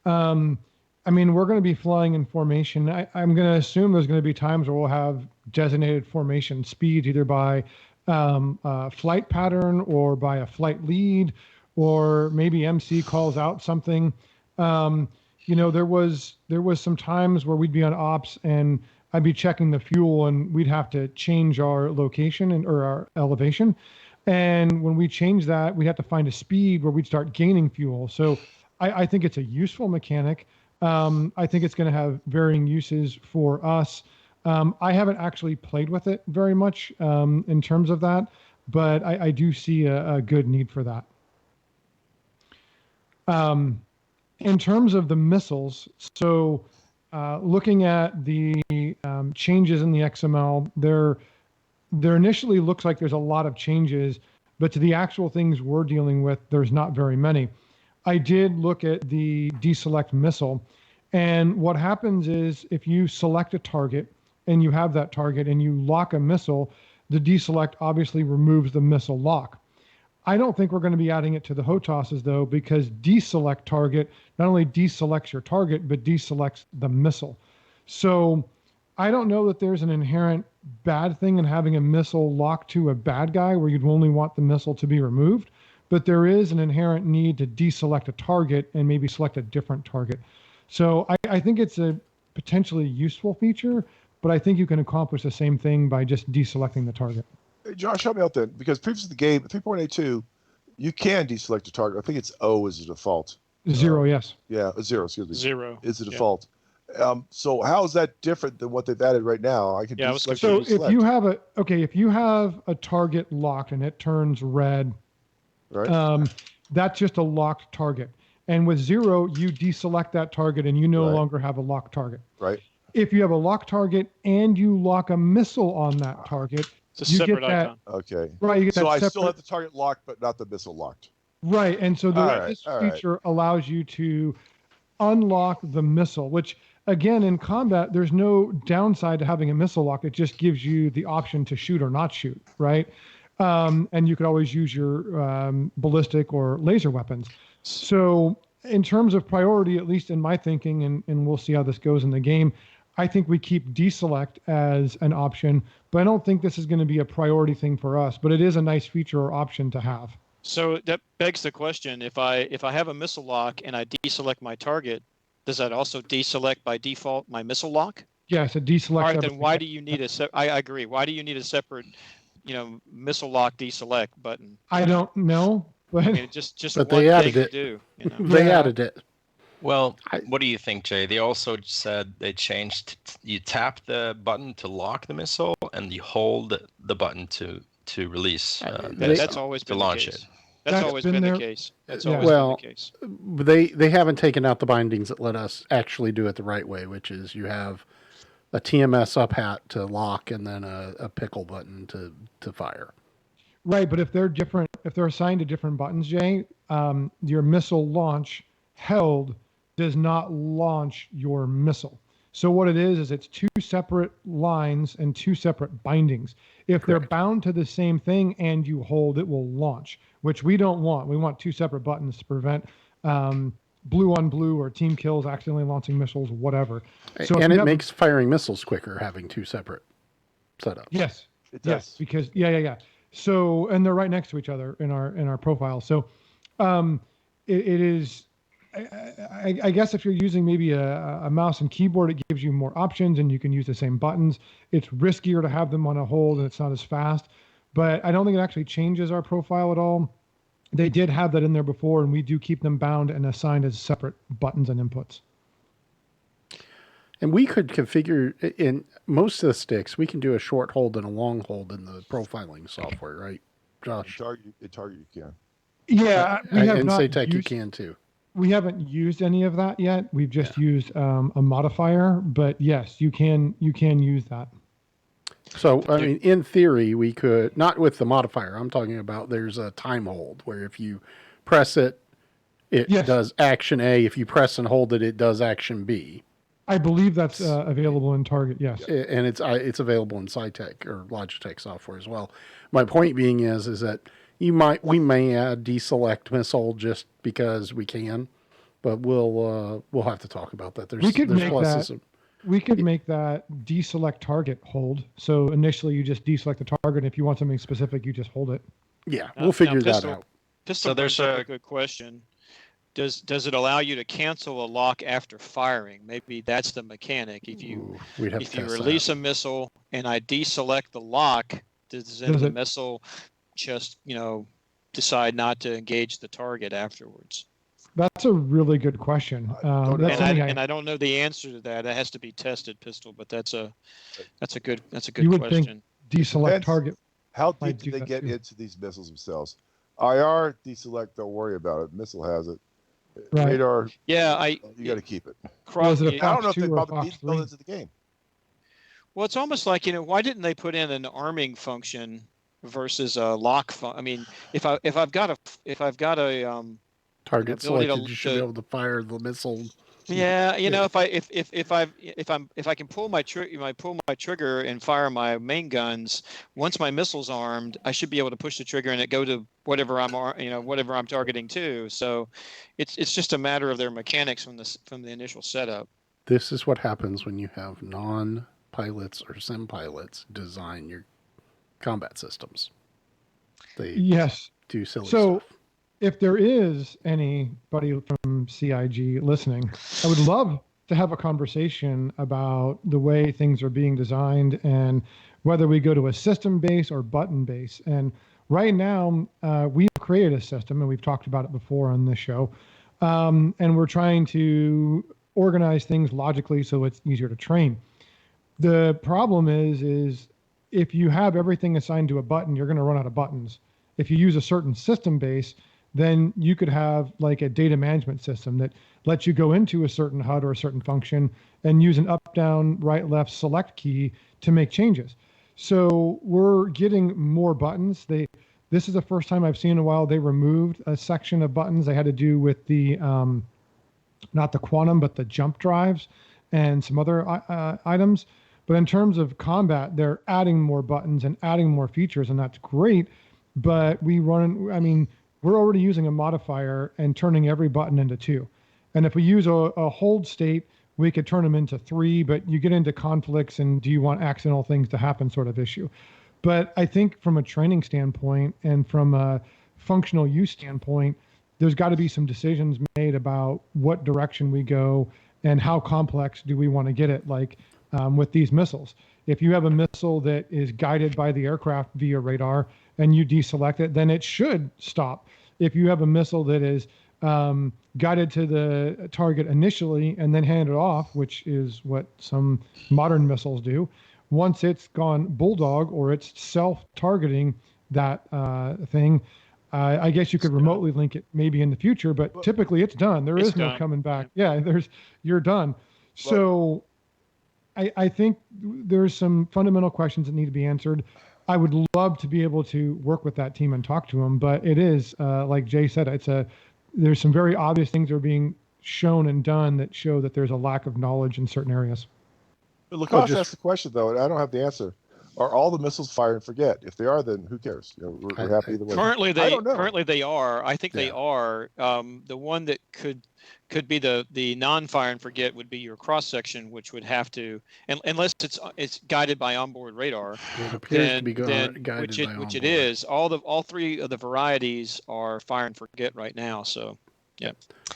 I mean, we're going to be flying in formation. I'm going to assume there's going to be times where we'll have designated formation speeds, either by flight pattern or by a flight lead, or maybe MC calls out something. There was some times where we'd be on ops and I'd be checking the fuel and we'd have to change our location or our elevation. And when we change that, we have to find a speed where we'd start gaining fuel. So I think it's a useful mechanic. I think it's going to have varying uses for us. I haven't actually played with it very much in terms of that, but I do see a good need for that. In terms of the missiles, so looking at the changes in the XML, there initially looks like there's a lot of changes, but to the actual things we're dealing with, there's not very many. I did look at the deselect missile, and what happens is if you select a target and you have that target and you lock a missile, the deselect obviously removes the missile lock. I don't think we're going to be adding it to the HOTASs though, because deselect target not only deselects your target, but deselects the missile. So I don't know that there's an inherent bad thing in having a missile locked to a bad guy where you'd only want the missile to be removed, but there is an inherent need to deselect a target and maybe select a different target. So I think it's a potentially useful feature, but I think you can accomplish the same thing by just deselecting the target. Hey, Josh, help me out then, because previously the game, 3.82, you can deselect a target. I think it's O is the default. 0, yes. Yeah, 0, excuse me. 0 is the default. So how is that different than what they've added right now? I can deselect. So if you have a target locked and it turns red, right? That's just a locked target. And with 0, you deselect that target and you no Right. longer have a locked target. Right. If you have a locked target and you lock a missile on that target, It's a you separate get that. icon. Okay. Right, you get So that I separate. still have the target locked, but not the missile locked. Right, and so this All right. feature allows you to unlock the missile, which again in combat, there's no downside to having a missile lock. It just gives you the option to shoot or not shoot, right? And you could always use your ballistic or laser weapons. So in terms of priority, at least in my thinking, and we'll see how this goes in the game, I think we keep deselect as an option, but I don't think this is going to be a priority thing for us, but it is a nice feature or option to have. So that begs the question: if I have a missile lock and I deselect my target, does that also deselect by default my missile lock? Yes, it deselects. All right, then everything. why do you need I agree. Why do you need a separate, missile lock deselect button? I don't know, but I mean, just But one they added thing it. to do. They Yeah. added it. Well, what do you think, Jay? They also said they changed. You tap the button to lock the missile, and you hold the button to release. The They- missile, That's always to been launch the case. it. That's That's always been been the there- case. That's Yeah. always Well, been the case. They haven't taken out the bindings that let us actually do it the right way, which is you have a TMS up hat to lock and then a pickle button to fire. right. But if they're different, if they're assigned to different buttons, Jay, your missile launch held does not launch your missile. So what it is it's two separate lines and two separate bindings. If they're Correct. bound to the same thing and you hold, it will launch, which we don't want. We want two separate buttons to prevent blue on blue or team kills, accidentally launching missiles, whatever. So if And you it have- makes firing missiles quicker having two separate setups. Yes. It Yes, does. because yeah. So and they're right next to each other in our profile. So it is. I guess if you're using maybe a mouse and keyboard, it gives you more options and you can use the same buttons. It's riskier to have them on a hold and it's not as fast. But I don't think it actually changes our profile at all. They did have that in there before, and we do keep them bound and assigned as separate buttons and inputs. And we could configure in most of the sticks, we can do a short hold and a long hold in the profiling software, right, Josh? In target you can. Yeah, we have And not Saytech you used- can too. We haven't used any of that yet. We've just used a modifier, but yes, you can use that. So, I mean, in theory, we could, not with the modifier, I'm talking about there's a time hold where if you press it, it Yes. does action A. If you press and hold it, it does action B. I believe that's available in Target. Yes. And it's available in SciTech or Logitech software as well. My point being is that we may add deselect missile just because we can, but we'll have to talk about that. We could there's make pluses. that. We could make that deselect target hold. So initially, you just deselect the target. If you want something specific, you just hold it. Yeah, we'll figure that Pistol, out. Pistol So there's brings up a- a good question. Does it allow you to cancel a lock after firing? Maybe that's the mechanic. If you Ooh, we'd have if to you test release that. a missile and I deselect the lock, does then Does the it- missile just decide not to engage the target afterwards? That's a really good question. don't That's know. something And I don't know the answer to that. It has to be tested, Pistol. But that's a good You would think question. deselect Depends. target. How Might deep do do they that get too. into these missiles themselves? IR deselect, don't worry about it. Missile has it. Right. Radar, Yeah, you got to keep it. Was it a yeah, I don't Fox know if they 2 or bother Fox build 3? into the game. well, it's almost like why didn't they put in an arming function versus a lock I mean, if I've got a Target ability selected, you should be able to fire the missile. yeah, if I can pull my trigger and fire my main guns, once my missile's armed, I should be able to push the trigger and it go to whatever I'm targeting to. So it's just a matter of their mechanics from the initial setup. This is what happens when you have non-pilots or sim pilots design your combat systems. They Yes. do silly So, stuff. if there is anybody from CIG listening, I would love to have a conversation about the way things are being designed and whether we go to a system base or button base. And right now, we've created a system, and we've talked about it before on this show. And we're trying to organize things logically so it's easier to train. The problem is if you have everything assigned to a button, you're going to run out of buttons. If you use a certain system base, then you could have like a data management system that lets you go into a certain HUD or a certain function and use an up, down, right, left select key to make changes. So we're getting more buttons. This is the first time I've seen in a while they removed a section of buttons they had to do with the not the quantum but the jump drives and some other items. But in terms of combat, they're adding more buttons and adding more features, and that's great. But we're already using a modifier and turning every button into 2. And if we use a hold state, we could turn them into 3, but you get into conflicts and do you want accidental things to happen sort of issue. But I think from a training standpoint and from a functional use standpoint, there's got to be some decisions made about what direction we go and how complex do we want to get it, like with these missiles. If you have a missile that is guided by the aircraft via radar and you deselect it, then it should stop. If you have a missile that is guided to the target initially and then handed off, which is what some modern missiles do, once it's gone bulldog or it's self-targeting that thing, I guess you could remotely link it maybe in the future, but typically it's done. There is no coming back. Yeah, you're done. So I think there's some fundamental questions that need to be answered. I would love to be able to work with that team and talk to them, but it is like Jay said, there's some very obvious things that are being shown and done that show that there's a lack of knowledge in certain areas. Lacoste asked the question though, and I don't have the answer. Are all the missiles fire and forget? If they are, then who cares? We're happy either way. Currently they are. I think they Yeah. are. The one that could be the non-fire and forget would be your cross section, which would have to, unless it's guided by onboard radar. It appears to be guided by which onboard. it is. All 3 of the varieties are fire and forget right now. So, yeah.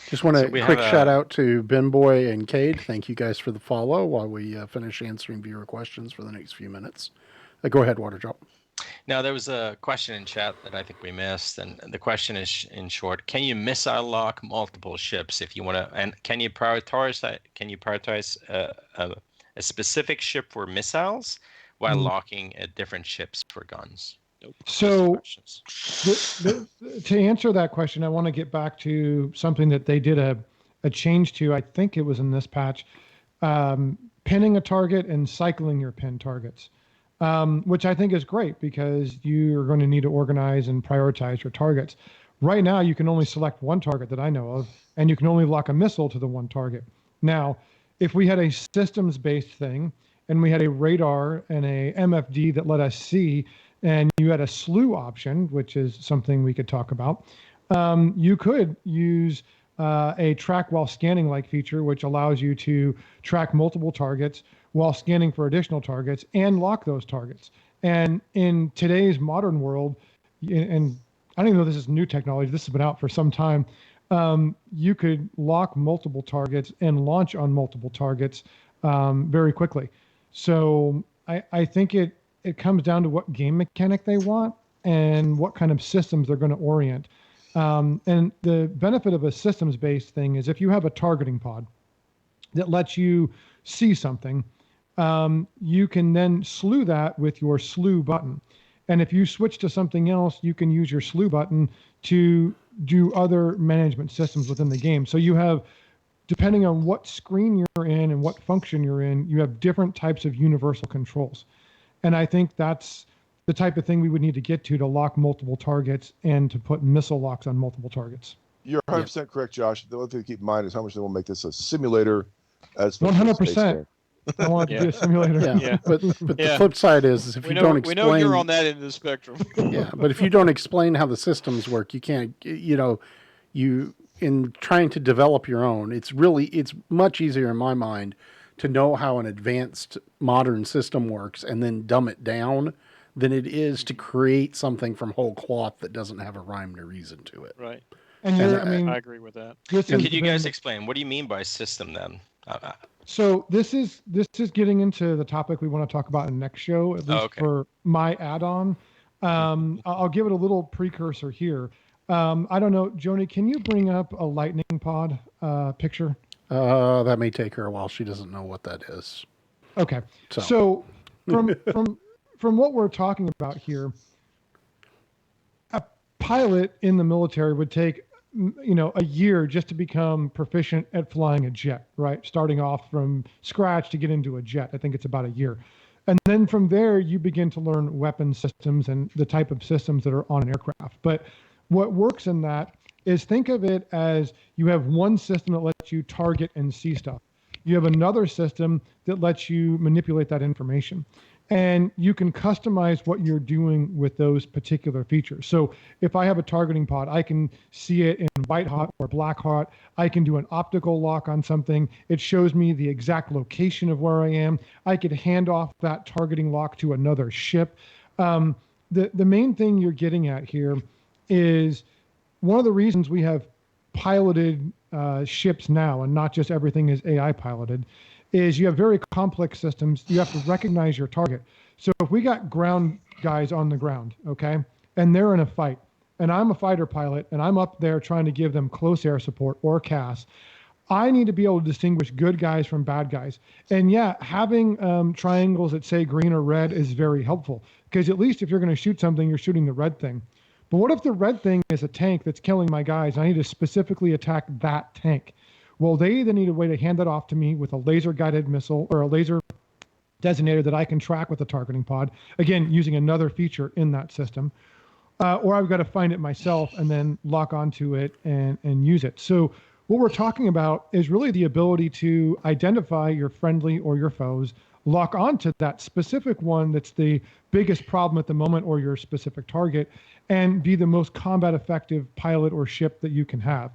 Just want So a we quick have shout out to Ben Boy and Cade. Thank you guys for the follow while we finish answering viewer questions for the next few minutes. Go ahead, Waterdrop. Now, there was a question in chat that I think we missed, and the question is, in short, can you missile lock multiple ships if you want to? And can you prioritize that? Can you prioritize a specific ship for missiles while locking different ships for guns? Nope. So, to answer that question, I want to get back to something that they did a change to. I think it was in this patch, pinning a target and cycling your pin targets. Which I think is great because you're going to need to organize and prioritize your targets. Right now, you can only select one target that I know of, and you can only lock a missile to the one target. Now, If we had a systems-based thing and we had a radar and a MFD that let us see, and you had a slew option, which is something we could talk about, you could use a track while scanning like feature, which allows you to track multiple targets while scanning for additional targets and lock those targets. And in today's modern world, and I don't even know if this is new technology, this has been out for some time, you could lock multiple targets and launch on multiple targets very quickly. So I think it comes down to what game mechanic they want and what kind of systems they're going to orient. And the benefit of a systems-based thing is if you have a targeting pod that lets you see something, you can then slew that with your slew button. And if you switch to something else, you can use your slew button to do other management systems within the game. So you have, depending on what screen you're in and what function you're in, you have different types of universal controls. And I think that's the type of thing we would need to get to lock multiple targets and to put missile locks on multiple targets. You're 100% correct, Josh. The only thing to keep in mind is how much they will make this a simulator as opposed to a space 100%. game. I want it to be a simulator. Yeah. But the flip side is if We you know, don't we explain, know you're on that end of the spectrum. yeah, but if you don't explain how the systems work, you can't, you in trying to develop your own, it's much easier in my mind to know how an advanced modern system works and then dumb it down than it is to create something from whole cloth that doesn't have a rhyme or reason to it. Right. And I agree with that. Could you guys explain, what do you mean by system then? So this is getting into the topic we want to talk about in the next show, at least for my add-on. I'll give it a little precursor here. I don't know, Joni, can you bring up a lightning pod picture? That may take her a while. She doesn't know what that is. Okay. So from what we're talking about here, a pilot in the military would take a year just to become proficient at flying a jet, right? Starting off from scratch to get into a jet. I think it's about a year. And then from there, you begin to learn weapon systems and the type of systems that are on an aircraft. But what works in that is, think of it as you have one system that lets you target and see stuff. You have another system that lets you manipulate that information. And you can customize what you're doing with those particular features. So if I have a targeting pod, I can see it in white hot or black hot. I can do an optical lock on something. It shows me the exact location of where I am. I could hand off that targeting lock to another ship. The main thing you're getting at here is one of the reasons we have piloted ships now, and not just everything is AI piloted, is you have very complex systems. You have to recognize your target. So if we got ground guys on the ground, okay, and they're in a fight, and I'm a fighter pilot, and I'm up there trying to give them close air support or CAS, I need to be able to distinguish good guys from bad guys. And yeah, having triangles that say green or red is very helpful, because at least if you're going to shoot something, you're shooting the red thing. But what if the red thing is a tank that's killing my guys? I need to specifically attack that tank. Well, they either need a way to hand that off to me with a laser-guided missile or a laser designator that I can track with a targeting pod, again, using another feature in that system, or I've got to find it myself and then lock onto it and use it. So what we're talking about is really the ability to identify your friendly or your foes, lock onto that specific one that's the biggest problem at the moment or your specific target, and be the most combat effective pilot or ship that you can have.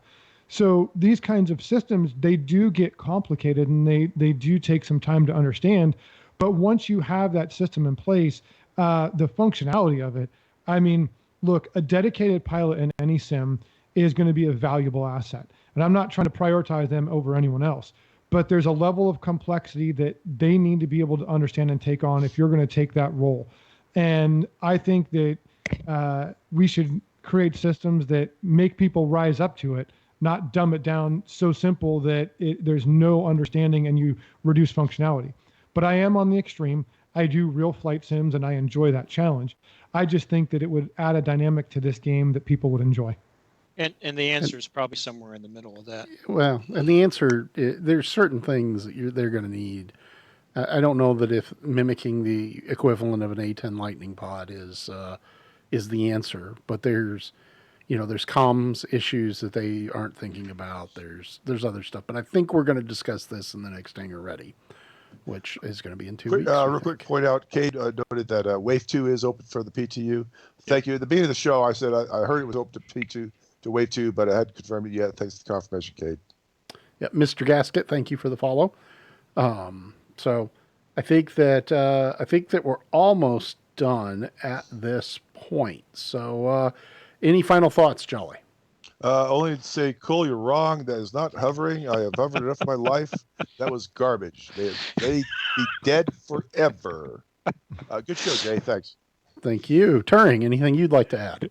So these kinds of systems, they do get complicated and they do take some time to understand. But once you have that system in place, the functionality of it, I mean, look, a dedicated pilot in any sim is going to be a valuable asset. And I'm not trying to prioritize them over anyone else, but there's a level of complexity that they need to be able to understand and take on if you're going to take that role. And I think that we should create systems that make people rise up to it, not dumb it down so simple that there's no understanding and you reduce functionality. But I am on the extreme. I do real flight sims and I enjoy that challenge. I just think that it would add a dynamic to this game that people would enjoy. And the answer is probably somewhere in the middle of that. Well, and the answer, there's certain things that they're going to need. I don't know that if mimicking the equivalent of an A10 Lightning pod is the answer, but there's there's comms issues that they aren't thinking about. There's other stuff, but I think we're going to discuss this in the next Hangar Ready, which is going to be in 2 weeks. Real quick point out, Cade noted that Wave 2 is open for the PTU. Thank you. At the beginning of the show, I said I heard it was open to P2 to Wave 2, but I hadn't confirmed it yet. Thanks for the confirmation, Cade. Yeah, Mr. Gasket, thank you for the follow. So I think that we're almost done at this point. So any final thoughts, Jolly? Only to say, Cole, you're wrong. That is not hovering. I have hovered enough in my life. That was garbage. They be dead forever. Good show, Jay. Thanks. Thank you. Turing, anything you'd like to add?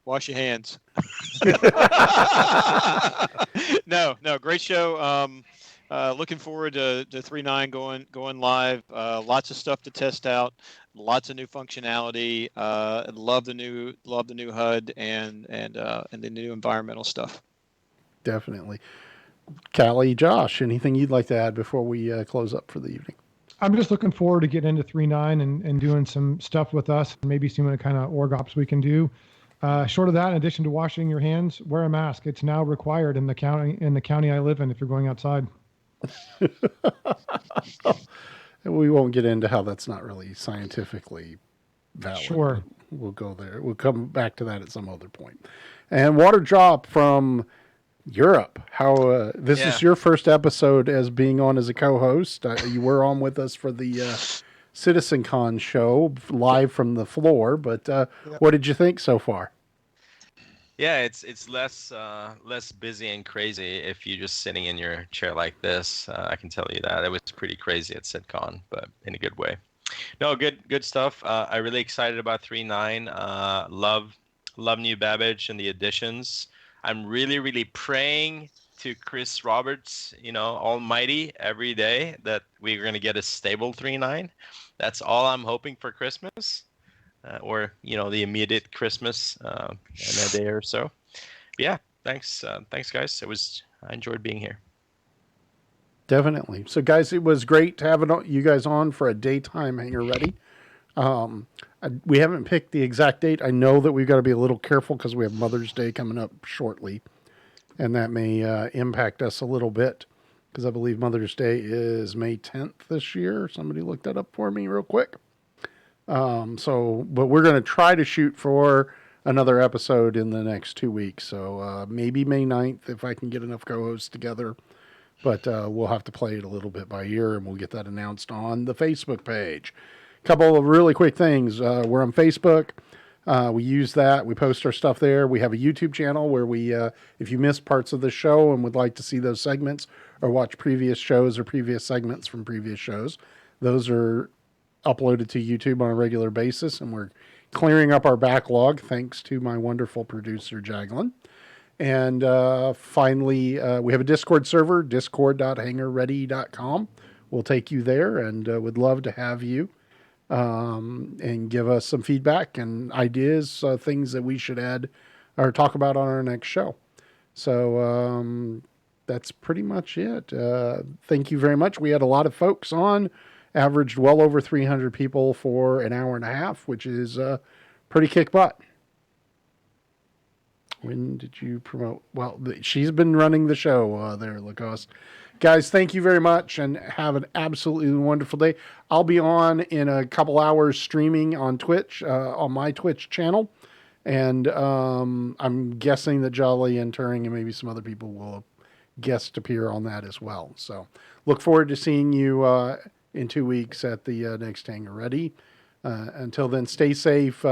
Wash your hands. No, great show. Looking forward to 3.9 going live. Lots of stuff to test out. Lots of new functionality. Love the new HUD and the new environmental stuff. Definitely. Callie, Josh, anything you'd like to add before we close up for the evening? I'm just looking forward to getting into 3.9 and doing some stuff with us, and maybe seeing what kind of org ops we can do. Short of that, in addition to washing your hands, wear a mask. It's now required in the county I live in if you're going outside. We won't get into how that's not really scientifically valid. Sure. We'll go there. We'll come back to that at some other point. And Water Drop from Europe. How this is your first episode as being on as a co-host. You were on with us for the CitizenCon show live from the floor, but what did you think so far? Yeah, it's less busy and crazy if you're just sitting in your chair like this. I can tell you that it was pretty crazy at CitCon, but in a good way. No, good stuff. I'm really excited about 3.9. Love new Babbage and the additions. I'm really praying to Chris Roberts, Almighty, every day that we're going to get a stable 3.9. That's all I'm hoping for Christmas. Or the immediate Christmas in a day or so. But yeah, thanks guys. I enjoyed being here. Definitely. So guys, it was great to have you guys on for a daytime Hangar Ready. We haven't picked the exact date. I know that we've got to be a little careful because we have Mother's Day coming up shortly, and that may impact us a little bit because I believe Mother's Day is May 10th this year. Somebody look that up for me real quick. But we're going to try to shoot for another episode in the next 2 weeks. So, maybe May 9th if I can get enough co-hosts together, but, we'll have to play it a little bit by ear and we'll get that announced on the Facebook page. A couple of really quick things. We're on Facebook. We use that. We post our stuff there. We have a YouTube channel where we, if you missed parts of the show and would like to see those segments or watch previous shows or previous segments from previous shows, those are uploaded to YouTube on a regular basis, and we're clearing up our backlog thanks to my wonderful producer, Jaglin. And finally, we have a Discord server, discord.hangarready.com. We'll take you there and would love to have you and give us some feedback and ideas, things that we should add or talk about on our next show. So that's pretty much it. Thank you very much. We had a lot of folks on. Averaged well over 300 people for an hour and a half, which is pretty kick butt. When did you promote? Well, she's been running the show there, Lacoste. Guys, thank you very much and have an absolutely wonderful day. I'll be on in a couple hours streaming on Twitch, on my Twitch channel. And I'm guessing that Jolly and Turing and maybe some other people will guest appear on that as well. So look forward to seeing you in 2 weeks at the next Hangar Ready. Until then, stay safe,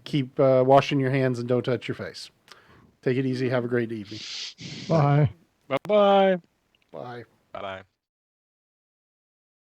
keep washing your hands, and don't touch your face. Take it easy. Have a great evening. Bye. Bye-bye. Bye. Bye-bye.